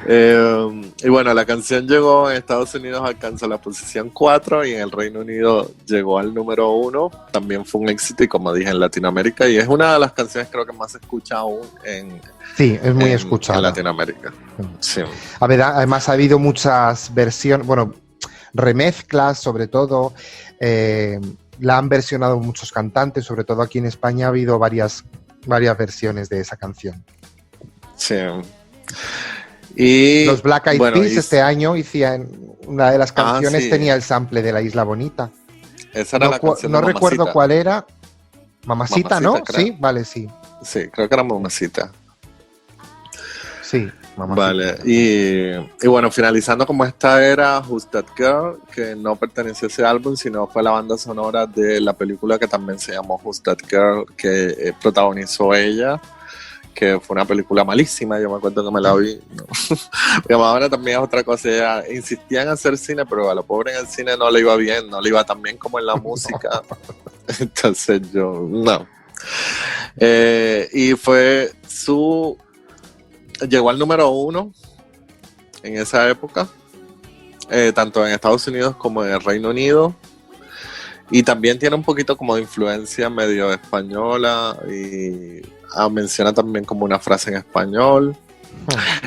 Y bueno, la canción llegó en Estados Unidos, alcanzó la posición 4 y en el Reino Unido llegó al número 1. También fue un éxito y como dije en Latinoamérica, y es una de las canciones creo que más se escucha aún Sí, es muy en escuchada. Latinoamérica. Sí. A ver, además ha habido muchas versiones, bueno, remezclas sobre todo, la han versionado muchos cantantes, sobre todo aquí en España ha habido varias versiones de esa canción. Sí. Y los Black Eyed bueno, Peas este año hacían una de las canciones, sí, tenía el sample de La Isla Bonita. Esa era la canción no de recuerdo cuál era. Mamacita, ¿no? Creo. Sí, vale, sí. Sí, creo que era Mamacita. Sí, Mamacita. Vale, y bueno, finalizando como esta era Who's That Girl, que no perteneció a ese álbum, sino fue la banda sonora de la película que también se llamó Who's That Girl, que protagonizó ella, que fue una película malísima, yo me acuerdo que me la vi. No. Porque ahora también es otra cosa, ella insistía en hacer cine, pero a lo pobre en el cine no le iba bien, no le iba tan bien como en la música. Entonces yo, no. Y fue llegó al número 1 en esa época, tanto en Estados Unidos como en el Reino Unido, y también tiene un poquito como de influencia medio española y menciona también como una frase en español.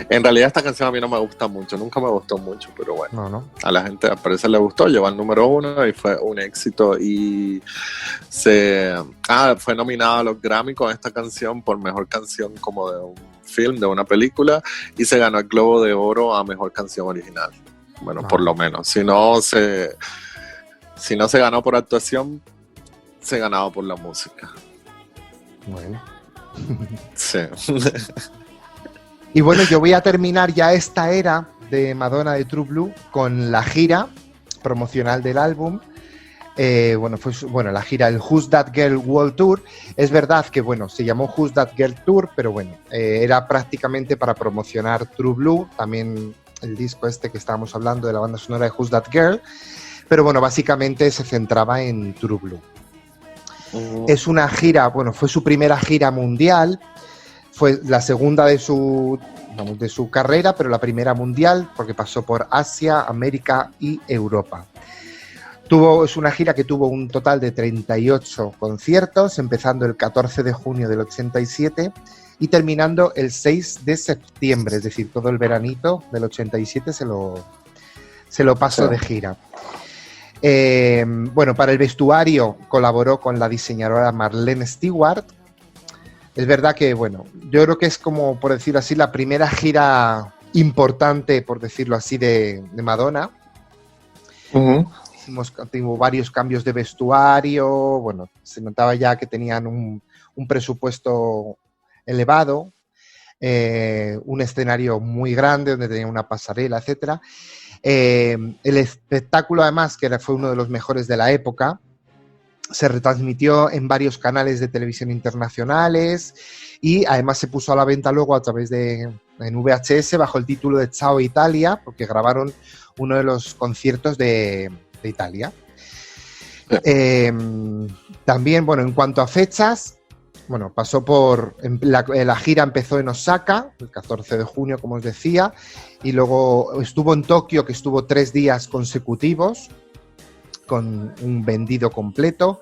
En realidad esta canción a mí no me gusta mucho, nunca me gustó mucho, pero bueno, no. A la gente al parecer le gustó, llegó al número 1 y fue un éxito y fue nominada a los Grammy con esta canción por mejor canción como de un film, de una película, y se ganó el Globo de Oro a mejor canción original. Bueno, por lo menos, si no se ganó por actuación, se ganaba por la música. Bueno. Sí. Y bueno, yo voy a terminar ya esta era de Madonna de True Blue con la gira promocional del álbum. Fue la gira, el Who's That Girl World Tour. Es verdad que, se llamó Who's That Girl Tour, pero era prácticamente para promocionar True Blue, también el disco este que estábamos hablando de la banda sonora de Who's That Girl, pero básicamente se centraba en True Blue. Es una gira, fue su primera gira mundial, fue la segunda de su carrera, pero la primera mundial, porque pasó por Asia, América y Europa. Es una gira que tuvo un total de 38 conciertos, empezando el 14 de junio del 87 y terminando el 6 de septiembre, es decir, todo el veranito del 87 se lo pasó de gira. Para el vestuario colaboró con la diseñadora Marlene Stewart. Es verdad que, yo creo que es como, por decirlo así, la primera gira importante, por decirlo así, de Madonna. Tuvimos varios cambios de vestuario, se notaba ya que tenían un presupuesto elevado, un escenario muy grande donde tenía una pasarela, etcétera. El espectáculo, además, que fue uno de los mejores de la época, se retransmitió en varios canales de televisión internacionales y además se puso a la venta luego a través en VHS bajo el título de Ciao Italia, porque grabaron uno de los conciertos de Italia. También, en cuanto a fechas, pasó la gira empezó en Osaka, el 14 de junio, como os decía, y luego estuvo en Tokio, que estuvo 3 días consecutivos, con un vendido completo.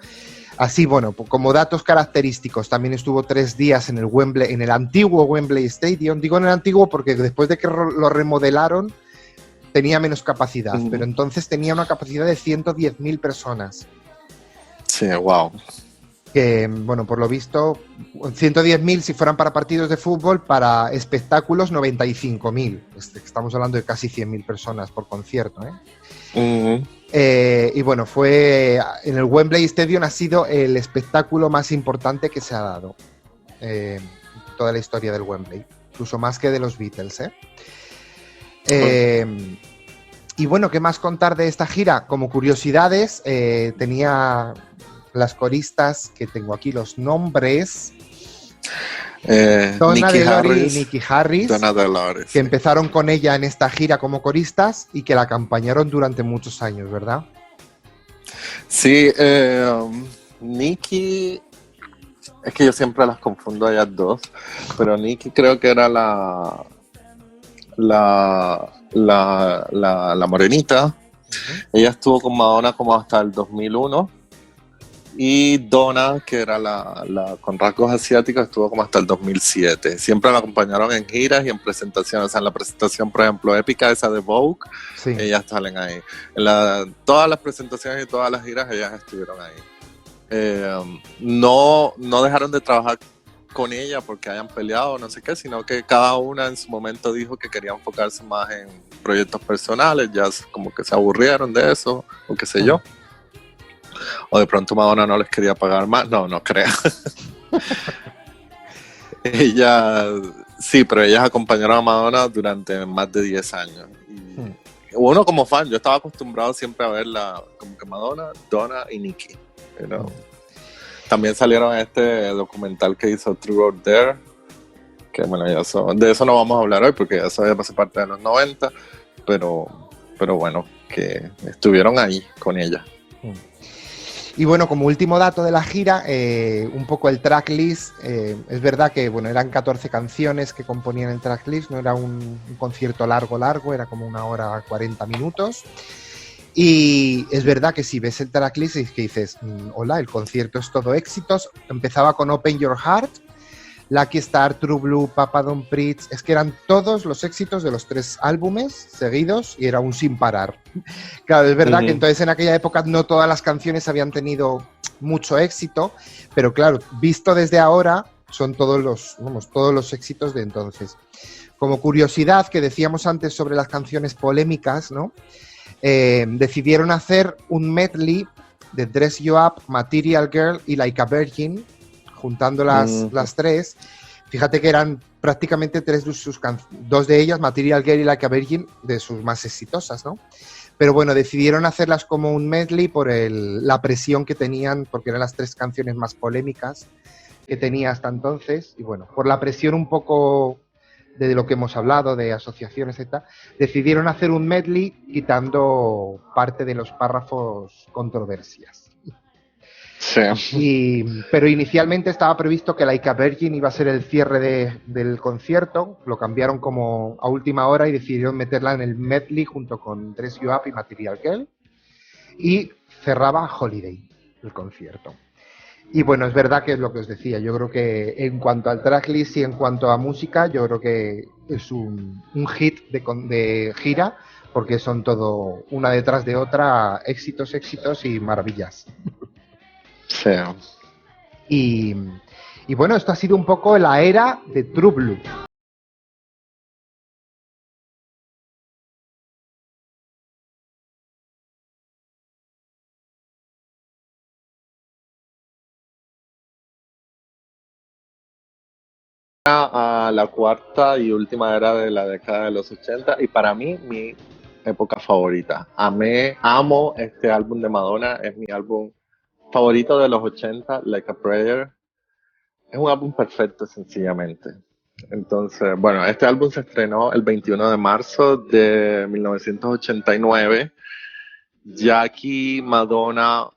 Así, como datos característicos, también estuvo 3 días en el antiguo Wembley Stadium. Digo en el antiguo porque después de que lo remodelaron, tenía menos capacidad, pero entonces tenía una capacidad de 110.000 personas. Sí, wow. Que, por lo visto, 110.000 si fueran para partidos de fútbol, para espectáculos 95.000. Estamos hablando de casi 100.000 personas por concierto, fue en el Wembley Stadium, ha sido el espectáculo más importante que se ha dado en toda la historia del Wembley, incluso más que de los Beatles, Y ¿qué más contar de esta gira? Como curiosidades, tenía las coristas, que tengo aquí los nombres, Donna Delore y Nikki Harris, que empezaron con ella en esta gira como coristas y que la acompañaron durante muchos años, ¿verdad? Sí, Nikki, es que yo siempre las confundo a ellas dos, pero Nikki creo que era la la morenita. Ujú. Ella estuvo con Madonna como hasta el 2001. Y Donna, que era la con rasgos asiáticos, estuvo como hasta el 2007. Siempre la acompañaron en giras y en presentaciones. O sea, en la presentación, por ejemplo, épica, esa de Vogue, Sí. ellas salen ahí. Todas las presentaciones y todas las giras, ellas estuvieron ahí. No dejaron de trabajar con ella porque hayan peleado, no sé qué, sino que cada una en su momento dijo que quería enfocarse más en proyectos personales, ya como que se aburrieron de eso, o qué sé yo. O de pronto Madonna no les quería pagar más, no creo. Ella, sí, pero ellas acompañaron a Madonna durante más de 10 años. Y uno como fan, yo estaba acostumbrado siempre a verla como que Madonna, Donna y Nicki. You know? También salieron este documental que hizo True or Dare, que bueno, de eso no vamos a hablar hoy porque eso ya hace parte de los 90, pero bueno, que estuvieron ahí con ella. Y bueno, como último dato de la gira, un poco el tracklist, es verdad que bueno, eran 14 canciones que componían el tracklist, no era un concierto largo, era como 1 hora 40 minutos. Y es verdad que si ves el tracklist es que dices, hola, el concierto es todo éxitos. Empezaba con Open Your Heart, Lucky Star, True Blue, Papa Don't Preach, es que eran todos los éxitos de los 3 álbumes seguidos y era un sin parar. Claro, es verdad que entonces en aquella época no todas las canciones habían tenido mucho éxito, pero claro, visto desde ahora son todos los éxitos de entonces. Como curiosidad que decíamos antes sobre las canciones polémicas, ¿no? Decidieron hacer un medley de Dress You Up, Material Girl y Like a Virgin, juntando las tres. Fíjate que eran prácticamente 3 de sus canciones, 2 de ellas, Material Girl y Like a Virgin, de sus más exitosas, ¿no? Pero bueno, decidieron hacerlas como un medley por la presión que tenían, porque eran las 3 canciones más polémicas que tenía hasta entonces, y bueno, por la presión un poco de lo que hemos hablado, de asociaciones y tal, decidieron hacer un medley quitando parte de los párrafos controversias. Sí. Pero inicialmente estaba previsto que Like a Virgin iba a ser el cierre del concierto, lo cambiaron como a última hora y decidieron meterla en el medley junto con Dress You Up y Material Girl, y cerraba Holiday el concierto. Y bueno, es verdad que es lo que os decía, yo creo que en cuanto al tracklist y en cuanto a música, yo creo que es un hit de gira, porque son todo una detrás de otra, éxitos y maravillas. Sí. Y bueno, esto ha sido un poco la era de True Blue. A la cuarta y última era de la década de los 80 y para mí mi época favorita. Amo este álbum de Madonna, es mi álbum favorito de los 80, Like a Prayer. Es un álbum perfecto sencillamente. Entonces, bueno, este álbum se estrenó el 21 de marzo de 1989. Ya aquí Madonna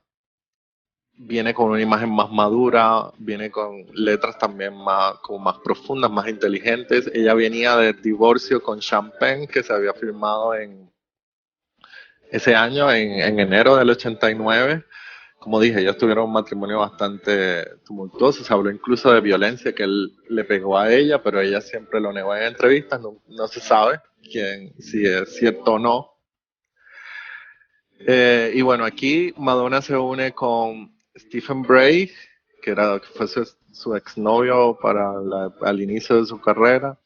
viene con una imagen más madura, viene con letras también como más profundas, más inteligentes. Ella venía del divorcio con Champagne que se había firmado en ese año, en enero del 89. Como dije, ellos tuvieron un matrimonio bastante tumultuoso, se habló incluso de violencia que él le pegó a ella, pero ella siempre lo negó en entrevistas, no se sabe si es cierto o no. Y bueno, aquí Madonna se une con Stephen Bray, que fue su exnovio al inicio de su carrera.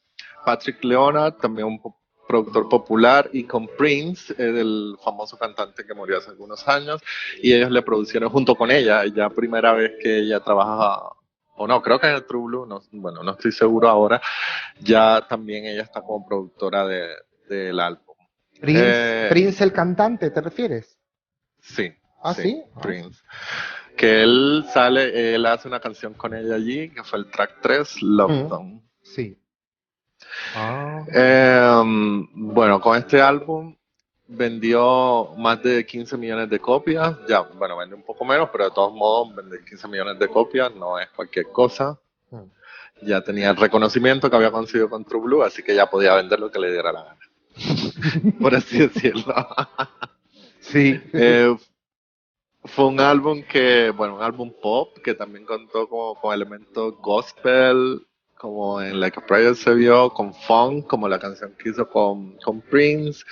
Patrick Leonard, también un productor popular, y con Prince, el famoso cantante que murió hace algunos años, y ellos le producieron junto con ella, ya primera vez que ella trabaja, o no, creo que en el True Blue, no estoy seguro ahora, ya también ella está como productora del álbum. Prince el cantante, ¿te refieres? Sí, ¿Ah, sí, sí? Prince. Que él hace una canción con ella allí, que fue el track 3, Love Song. Sí. Ah. Bueno, con este álbum vendió más de 15 millones de copias. Ya, bueno, vende un poco menos, pero de todos modos, vender 15 millones de copias no es cualquier cosa. ya tenía el reconocimiento que había conseguido con True Blue, así que ya podía vender lo que le diera la gana, por así decirlo. Sí. Fue un álbum un álbum pop que también contó con elementos gospel, como en Like a Prayer se vio, con funk, como la canción que hizo con Prince,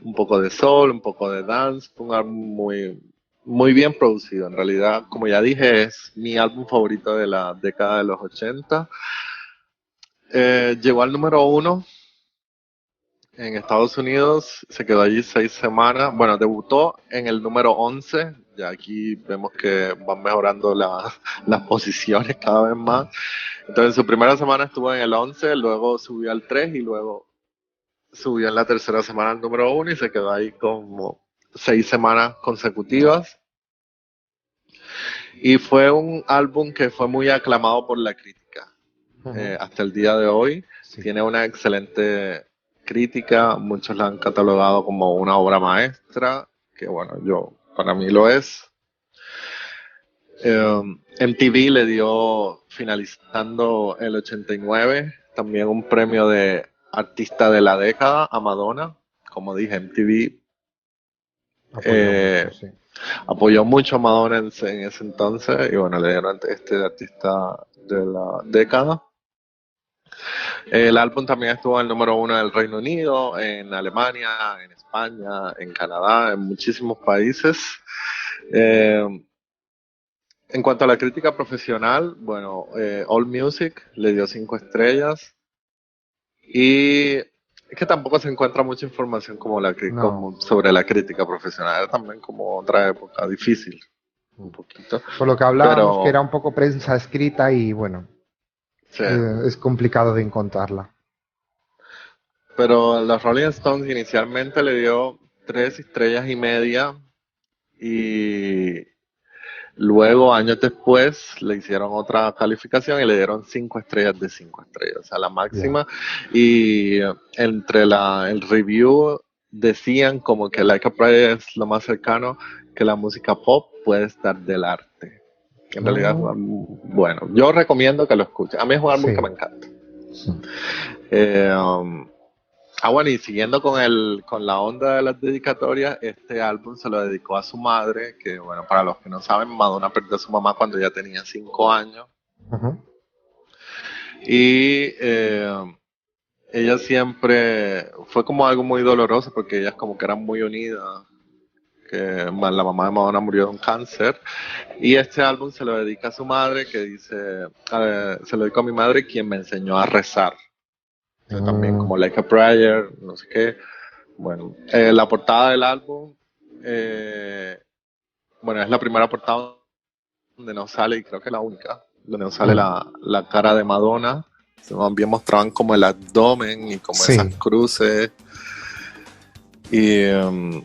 un poco de soul, un poco de dance. Fue un álbum muy bien producido. En realidad, como ya dije, es mi álbum favorito de la década de los 80. Llegó al número 1 en Estados Unidos, se quedó allí 6 semanas. Bueno, debutó en el número 11. Ya aquí vemos que van mejorando las posiciones cada vez más. Entonces, en su primera semana estuvo en el 11, luego subió al 3 y luego subió en la tercera semana al número 1 y se quedó ahí como 6 semanas consecutivas. Y fue un álbum que fue muy aclamado por la crítica. Hasta el día de hoy. Sí. Tiene una excelente crítica, muchos la han catalogado como una obra maestra, que bueno, para mí lo es. MTV le dio, finalizando el 89, también un premio de artista de la década a Madonna. Como dije, MTV apoyó mucho a Madonna en ese entonces y bueno, le dieron este artista de la década. El álbum también estuvo en el número 1 del Reino Unido, en Alemania, en España, en Canadá, en muchísimos países. En cuanto a la crítica profesional, bueno, AllMusic le dio 5 estrellas y es que tampoco se encuentra mucha información como sobre la crítica profesional. Era también como otra época difícil, un poquito. Por lo que hablábamos, que era un poco prensa escrita y bueno, sí. Es complicado de encontrarla. Pero los Rolling Stones inicialmente le dio 3,5 estrellas y luego, años después, le hicieron otra calificación y le dieron 5 estrellas de 5 estrellas, o sea, la máxima. Y entre el review decían como que Like a Prayer es lo más cercano que la música pop puede estar del arte. En realidad, bueno, yo recomiendo que lo escuchen. A mí es un álbum que me encanta. Sí. Bueno, y siguiendo con la onda de las dedicatorias, este álbum se lo dedicó a su madre, que bueno, para los que no saben, Madonna perdió a su mamá cuando ella tenía 5 años. Y ella siempre, fue como algo muy doloroso porque ellas como que eran muy unidas, que la mamá de Madonna murió de un cáncer. Y este álbum se lo dedica a su madre, que dice, se lo dedico a mi madre, quien me enseñó a rezar. También como Like a Prayer, no sé qué. Bueno, la portada del álbum, bueno, es la primera portada donde no sale, y creo que es la única, donde no sale la cara de Madonna. También mostraban como el abdomen y como esas cruces. Y a mí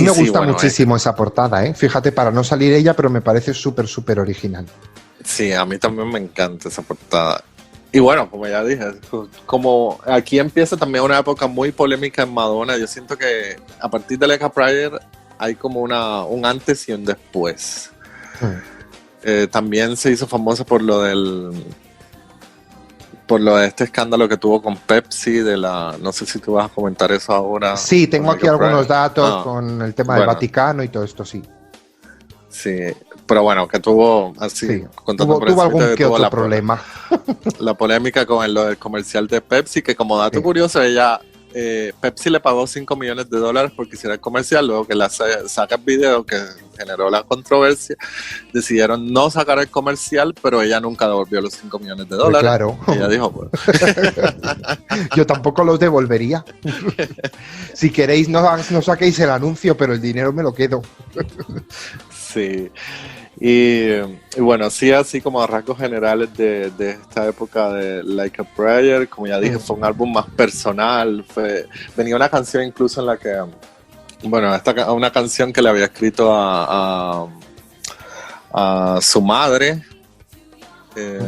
me gusta muchísimo esa portada, ¿eh? Fíjate, para no salir ella, pero me parece súper original. Sí, a mí también me encanta esa portada. Y bueno, como ya dije, como aquí empieza también una época muy polémica en Madonna. Yo siento que a partir de Like a Prayer hay como un antes y un después. También se hizo famosa por lo de este escándalo que tuvo con Pepsi, no sé si tú vas a comentar eso ahora. Sí, tengo aquí algunos datos con el tema del Vaticano y todo esto, sí. Sí, pero bueno, que tuvo así, sí, tuvo algún que otro problema. La polémica con lo del comercial de Pepsi, que como dato curioso, Pepsi le pagó $5 millones porque hiciera el comercial. Luego que saca el video que generó la controversia, decidieron no sacar el comercial, pero ella nunca devolvió los $5 millones. Claro. Ella dijo, pues. Yo tampoco los devolvería. Si queréis, no saquéis el anuncio, pero el dinero me lo quedo. Sí. Y bueno, sí, así como a rasgos generales de esta época de Like a Prayer, como ya dije, fue un álbum más personal. Venía una canción incluso en la que, bueno, una canción que le había escrito a su madre, que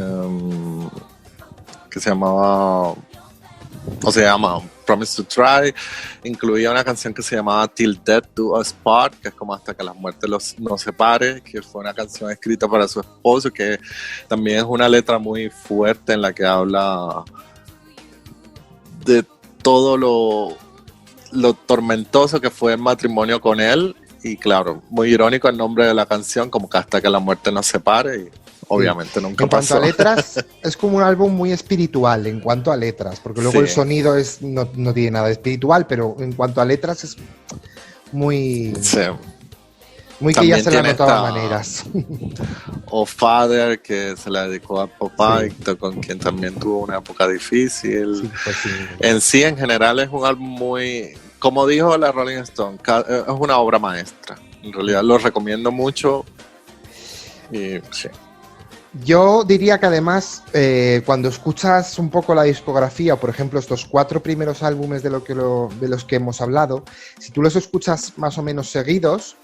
se llamaba, o se llama Promise to Try, incluía una canción que se llamaba Till Death Do Us Part, que es como hasta que la muerte nos separe, que fue una canción escrita para su esposo, que también es una letra muy fuerte en la que habla de todo lo tormentoso que fue el matrimonio con él, y claro, muy irónico el nombre de la canción, como que hasta que la muerte nos separe, y obviamente nunca pasó. En cuanto a letras, es como un álbum muy espiritual en cuanto a letras, porque luego el sonido no tiene nada de espiritual, pero en cuanto a letras es muy... Sí. Muy que ya se le han notado maneras. O Father, que se la dedicó a papá, con quien también tuvo una época difícil. Sí, pues sí. En sí, en general, es un álbum muy... Como dijo la Rolling Stone, es una obra maestra. En realidad lo recomiendo mucho. Y sí. Yo diría que además, cuando escuchas un poco la discografía, por ejemplo, estos 4 primeros álbumes de los que hemos hablado, si tú los escuchas más o menos seguidos,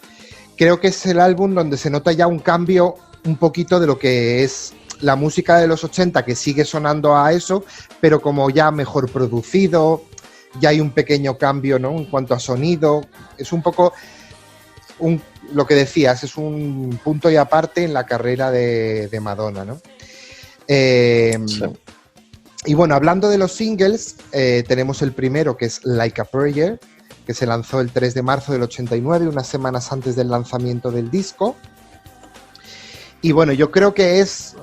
creo que es el álbum donde se nota ya un cambio un poquito de lo que es la música de los 80, que sigue sonando a eso, pero como ya mejor producido, ya hay un pequeño cambio, ¿no? En cuanto a sonido, es un poco lo que decías, es un punto y aparte en la carrera de Madonna, ¿no? Sí. Y bueno, hablando de los singles, tenemos el primero, que es Like a Prayer, que se lanzó el 3 de marzo del 89, unas semanas antes del lanzamiento del disco. Y bueno, yo creo que es,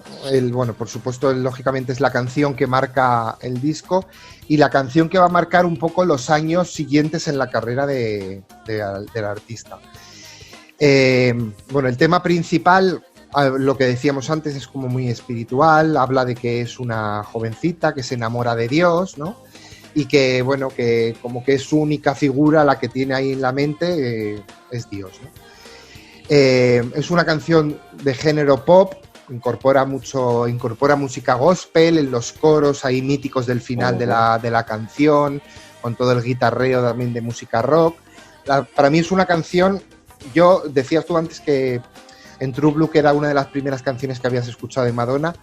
bueno, por supuesto, lógicamente es la canción que marca el disco y la canción que va a marcar un poco los años siguientes en la carrera del artista. Bueno, el tema principal, lo que decíamos antes, es como muy espiritual, habla de que es una jovencita que se enamora de Dios, ¿no? Y que, bueno, que como que es su única figura, la que tiene ahí en la mente, es Dios, ¿no? Es una canción de género pop, incorpora música gospel en los coros ahí míticos del final de la canción, con todo el guitarreo también de música rock. Para mí es una canción, decías tú antes que en True Blue, que era una de las primeras canciones que habías escuchado de Madonna.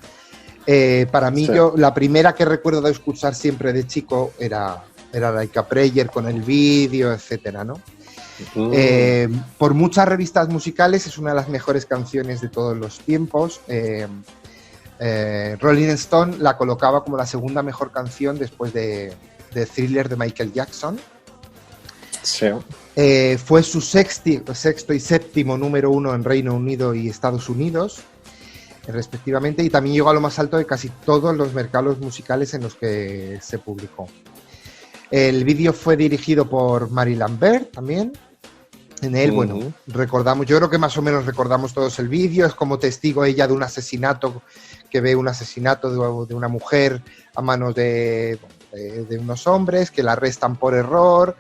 Para mí, la primera que recuerdo de escuchar siempre de chico era Like a Prayer, con el vídeo, etcétera, ¿no? Por muchas revistas musicales es una de las mejores canciones de todos los tiempos. Rolling Stone la colocaba como la segunda mejor canción después de Thriller de Michael Jackson. Sí. Fue su sexto y séptimo número 1 en Reino Unido y Estados Unidos, respectivamente, y también llegó a lo más alto de casi todos los mercados musicales en los que se publicó. El vídeo fue dirigido por Mary Lambert también. En él, bueno, recordamos, yo creo que más o menos recordamos todos el vídeo, es como testigo ella de un asesinato, que ve un asesinato de una mujer a manos de unos hombres que la arrestan por error,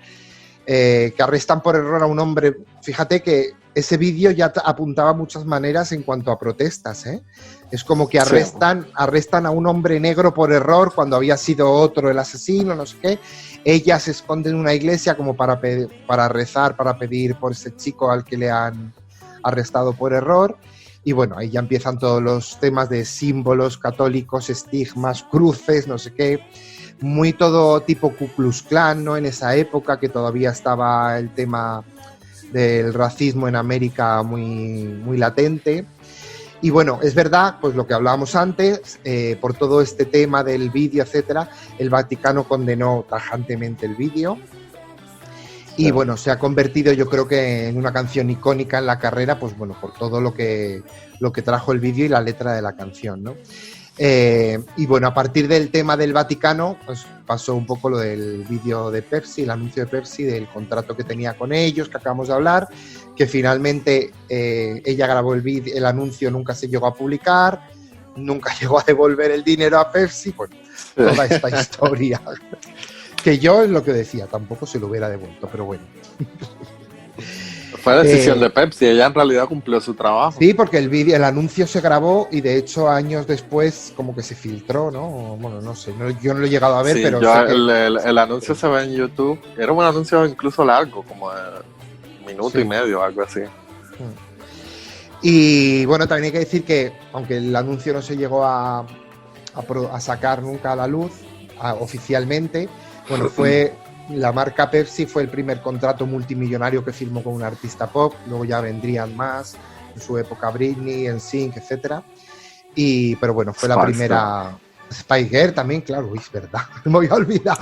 a un hombre. Fíjate que ese vídeo ya apuntaba muchas maneras en cuanto a protestas, ¿eh? Es como que arrestan a un hombre negro por error cuando había sido otro el asesino, no sé qué. Ella se esconde en una iglesia como para rezar, para pedir por ese chico al que le han arrestado por error. Y bueno, ahí ya empiezan todos los temas de símbolos católicos, estigmas, cruces, no sé qué. Muy todo tipo Ku Klux Klan, ¿no? En esa época que todavía estaba el tema del racismo en América muy, muy latente. Y bueno, es verdad, pues lo que hablábamos antes, por todo este tema del vídeo, etcétera, el Vaticano condenó tajantemente el vídeo. Y bueno, se ha convertido, yo creo que en una canción icónica en la carrera, pues bueno, por todo lo que trajo el vídeo y la letra de la canción, ¿no? Y bueno, a partir del tema del Vaticano, pues pasó un poco lo del vídeo de Pepsi, el anuncio de Pepsi, del contrato que tenía con ellos, que acabamos de hablar, que finalmente ella grabó el anuncio, nunca se llegó a publicar, nunca llegó a devolver el dinero a Pepsi, bueno, toda esta historia. Que yo, es lo que decía, tampoco se lo hubiera devuelto, pero bueno. Fue decisión de Pepsi, ella en realidad cumplió su trabajo. Sí, porque el anuncio se grabó y de hecho años después como que se filtró, ¿no? Bueno, no sé, yo no lo he llegado a ver, sí, pero... El anuncio se ve en YouTube, era un anuncio incluso largo, como de minuto y medio, algo así. Y bueno, también hay que decir que, aunque el anuncio no se llegó a sacar nunca a la luz, oficialmente, bueno, fue la marca Pepsi fue el primer contrato multimillonario que firmó con un artista pop, luego ya vendrían más, en su época Britney, NSYNC, etcétera. Pero bueno, fue la primera... Spice Girl también, claro, es verdad, me había olvidado.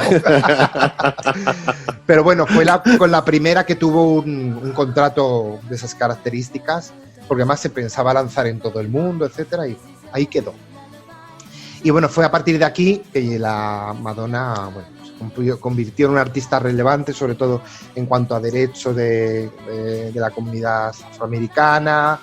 Pero bueno, fue con la primera que tuvo un contrato de esas características, porque además se pensaba lanzar en todo el mundo, etcétera, y ahí quedó. Y bueno, fue a partir de aquí que la Madonna, bueno, se convirtió en una artista relevante, sobre todo en cuanto a derechos de la comunidad afroamericana.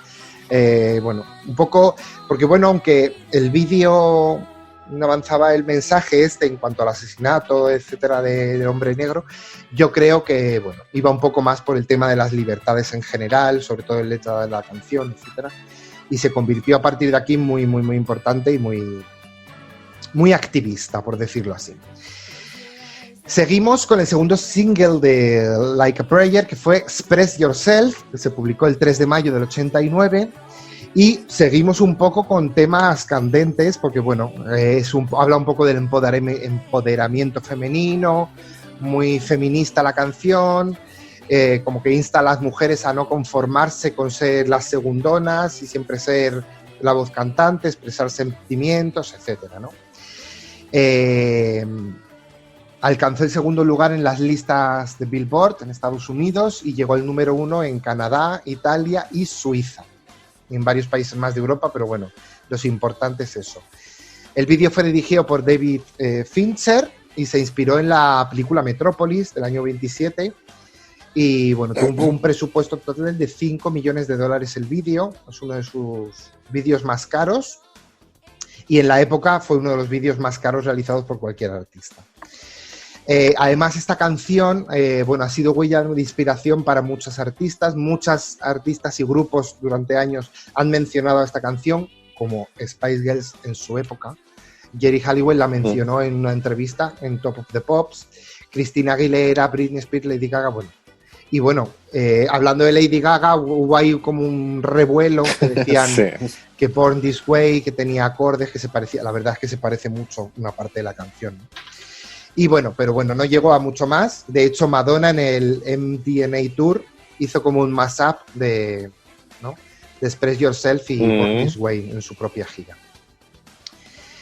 Bueno, un poco, porque bueno, aunque el vídeo no avanzaba el mensaje en cuanto al asesinato, etcétera, del hombre negro, yo creo que, bueno, iba un poco más por el tema de las libertades en general, sobre todo en letra de la canción, etcétera, y se convirtió a partir de aquí muy, muy, muy importante y muy, muy activista, por decirlo así. Seguimos con el segundo single de Like a Prayer, que fue Express Yourself, que se publicó el 3 de mayo del 89. Y seguimos un poco con temas candentes, porque bueno, habla un poco del empoderamiento femenino, muy feminista la canción, como que insta a las mujeres a no conformarse con ser las segundonas y siempre ser la voz cantante, expresar sentimientos, etcétera, ¿no? Alcanzó el segundo lugar en las listas de Billboard en Estados Unidos y llegó al número 1 en Canadá, Italia y Suiza. En varios países más de Europa, pero bueno, lo importante es eso. El vídeo fue dirigido por David Fincher y se inspiró en la película Metrópolis del año 27 y bueno, tuvo un presupuesto total de $5 millones el vídeo, es uno de sus vídeos más caros y en la época fue uno de los vídeos más caros realizados por cualquier artista. Además, esta canción bueno, ha sido huella de inspiración para muchas artistas y grupos durante años han mencionado a esta canción, como Spice Girls en su época. Geri Halliwell la mencionó en una entrevista en Top of the Pops, Christina Aguilera, Britney Spears, Lady Gaga, bueno. Y bueno, hablando de Lady Gaga, hubo ahí como un revuelo que decían que Born This Way, que tenía acordes que se parecía, la verdad es que se parece mucho una parte de la canción, ¿no? Y bueno, pero bueno, no llegó a mucho más. De hecho, Madonna en el MDNA Tour hizo como un mashup de Express Yourself y Born This Way en su propia gira.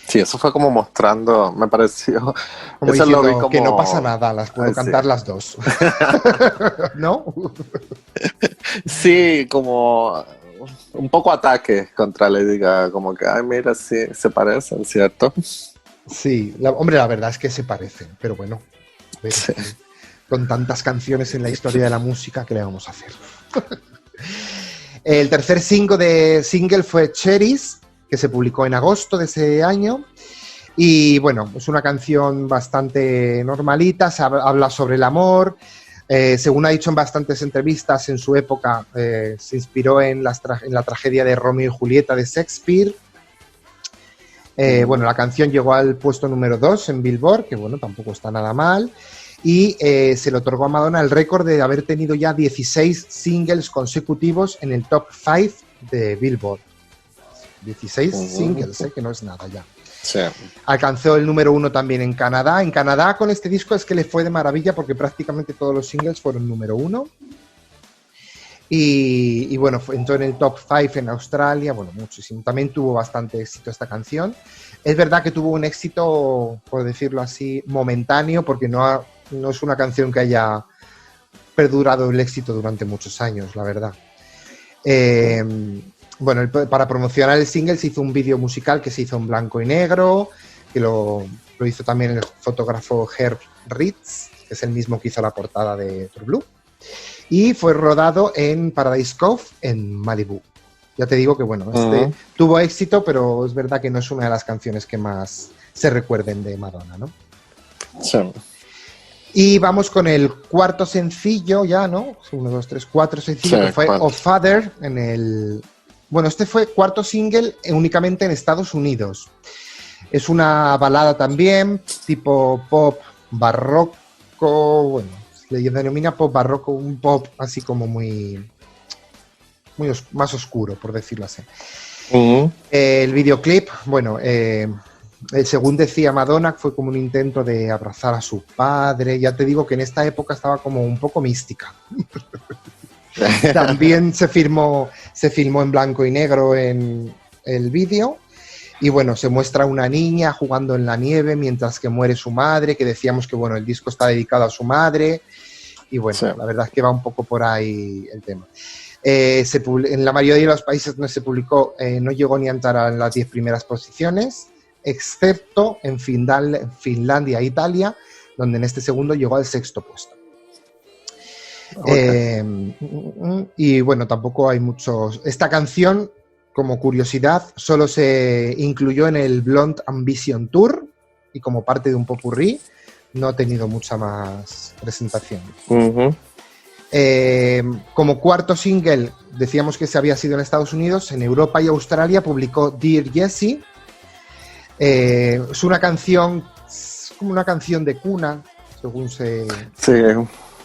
Sí, eso fue como mostrando, me pareció. Como eso diciendo, lo vi como... que no pasa nada, las puedo cantar las dos. ¿No? Sí, como un poco ataque contra Lady Gaga, como que, ay, mira, sí, se parecen, ¿cierto? Sí, hombre, la verdad es que se parecen, pero bueno, sí. Con tantas canciones en la historia de la música, ¿qué le vamos a hacer? El tercer single fue Cherries, que se publicó en agosto de ese año, y bueno, es una canción bastante normalita, habla sobre el amor, según ha dicho en bastantes entrevistas, en su época se inspiró en la tragedia de Romeo y Julieta de Shakespeare. Bueno, la canción llegó al puesto número 2 en Billboard, que bueno, tampoco está nada mal, y se le otorgó a Madonna el récord de haber tenido ya 16 singles consecutivos en el top 5 de Billboard. 16 singles, que no es nada ya. Sí. Alcanzó el número 1 también en Canadá. En Canadá con este disco es que le fue de maravilla porque prácticamente todos los singles fueron número 1. Y bueno, entró en el top 5 en Australia, bueno, muchísimo. También tuvo bastante éxito esta canción. Es verdad que tuvo un éxito, por decirlo así, momentáneo, porque no es una canción que haya perdurado el éxito durante muchos años, la verdad. Bueno, para promocionar el single se hizo un vídeo musical que se hizo en blanco y negro, que lo hizo también el fotógrafo Herb Ritts, que es el mismo que hizo la portada de True Blue. Y fue rodado en Paradise Cove, en Malibu. Ya te digo que, bueno, tuvo éxito, pero es verdad que no es una de las canciones que más se recuerden de Madonna, ¿no? Sí. Y vamos con el cuarto sencillo ya, ¿no? 1, 2, 3, 4 sencillos, sí, que fue Of Father en el... Bueno, este fue cuarto single únicamente en Estados Unidos. Es una balada también, tipo pop barroco, bueno, le denomina pop barroco, un pop así como muy más oscuro, por decirlo así. El videoclip, bueno, Según decía Madonna, fue como un intento de abrazar a su padre. Ya te digo que en esta época estaba como un poco mística. También se filmó en blanco y negro en el vídeo. Y bueno, se muestra una niña jugando en la nieve mientras que muere su madre, que decíamos que bueno, el disco está dedicado a su madre. Y bueno, sí, la verdad es que va un poco por ahí el tema. En la mayoría de los países donde se publicó no llegó ni a entrar en las 10 primeras posiciones, excepto en Finlandia e Italia, donde en este segundo llegó al 6º puesto. Okay. Y bueno, tampoco hay muchos... Esta canción, como curiosidad, solo se incluyó en el Blonde Ambition Tour y como parte de un popurrí, no ha tenido mucha más presentación. Como cuarto single, decíamos que se había sido en Estados Unidos, en Europa y Australia publicó Dear Jessie. Es una canción, es como una canción de cuna, según se... Sí.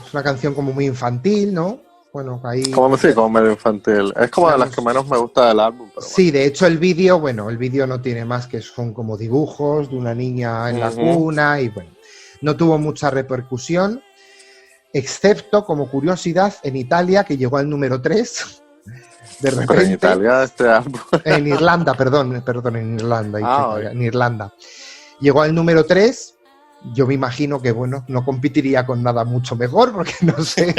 Es una canción como muy infantil, ¿no? Bueno, ahí... Como medio infantil. Es como de las que menos me gusta del álbum. Pero sí, bueno. De hecho el vídeo no tiene más que son como dibujos de una niña en la cuna y bueno, no tuvo mucha repercusión, excepto como curiosidad en Italia, que llegó al número 3. De repente, pero en Italia este álbum. En Irlanda, perdón, en Irlanda. Okay. En Irlanda. Llegó al número 3. Yo me imagino que, bueno, no competiría con nada mucho mejor, porque no sé,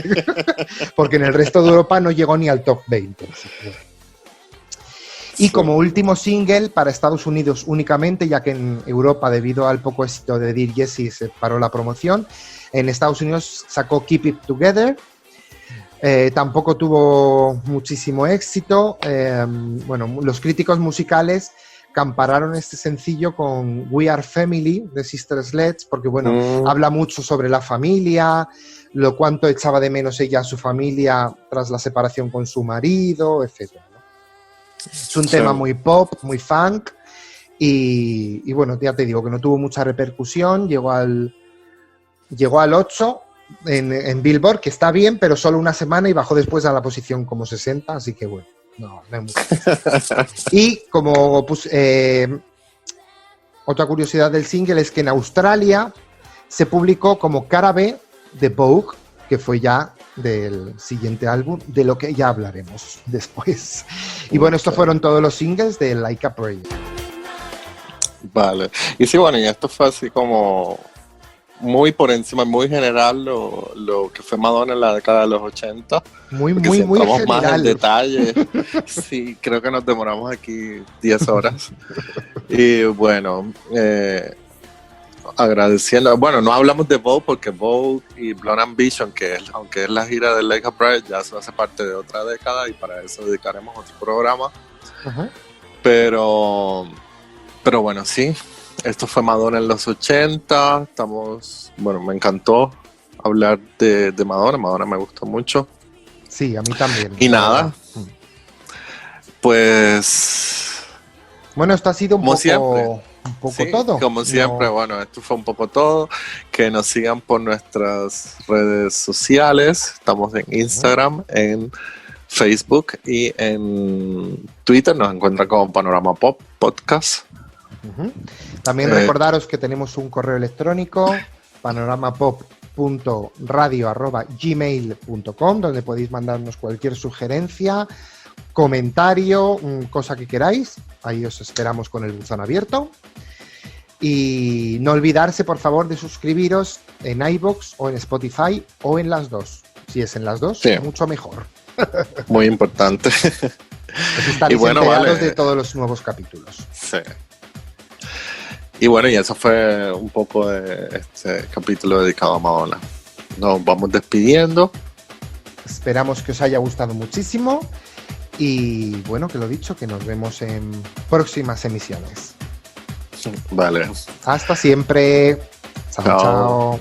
porque en el resto de Europa no llegó ni al top 20. Y como último single para Estados Unidos únicamente, ya que en Europa, debido al poco éxito de Dear Jessie, se paró la promoción, en Estados Unidos sacó Keep It Together. Tampoco tuvo muchísimo éxito. Bueno, los críticos musicales compararon este sencillo con We Are Family de Sister Sledge, porque bueno, habla mucho sobre la familia, lo cuánto echaba de menos ella a su familia tras la separación con su marido, etc. ¿no? Es un tema muy pop, muy funk, y bueno, ya te digo que no tuvo mucha repercusión, llegó al 8 en Billboard, que está bien, pero solo una semana y bajó después a la posición como 60, así que bueno. No hay mucho. Y como otra curiosidad del single es que en Australia se publicó como cara B de Vogue, que fue ya del siguiente álbum, de lo que ya hablaremos después. Y bueno, estos fueron todos los singles de Like a Prayer. Vale. Y sí, bueno, y esto fue así como muy por encima, muy general lo que fue Madonna en la década de los 80. Muy general. Más en detalle. Sí, creo que nos demoramos aquí 10 horas. Y bueno, agradeciendo. Bueno, no hablamos de Vogue porque Vogue y Blonde Ambition, aunque es la gira de Like a Prayer, ya eso hace parte de otra década y para eso dedicaremos otro programa. Pero bueno, sí. Esto fue Madonna en los 80. Bueno, me encantó hablar de Madonna. Madonna me gustó mucho. Sí, a mí también. Y nada, pues... Bueno, esto ha sido un poco sí, todo. Como siempre, bueno, esto fue un poco todo. Que nos sigan por nuestras redes sociales. Estamos en Instagram, en Facebook y en Twitter. Nos encuentran como Panorama Pop Podcast. También recordaros que tenemos un correo electrónico, panoramapop.radio@gmail.com, donde podéis mandarnos cualquier sugerencia, comentario, cosa que queráis. Ahí os esperamos con el buzón abierto. Y no olvidarse, por favor, de suscribiros en iVoox o en Spotify o en las dos. Si es en las dos, sí, mucho mejor. Muy importante. Pues estaréis enterados de todos los nuevos capítulos. Sí. Y bueno, y eso fue un poco de este capítulo dedicado a Madonna. Nos vamos despidiendo. Esperamos que os haya gustado muchísimo. Y bueno, que lo dicho, que nos vemos en próximas emisiones. Vale. Hasta siempre. Chao.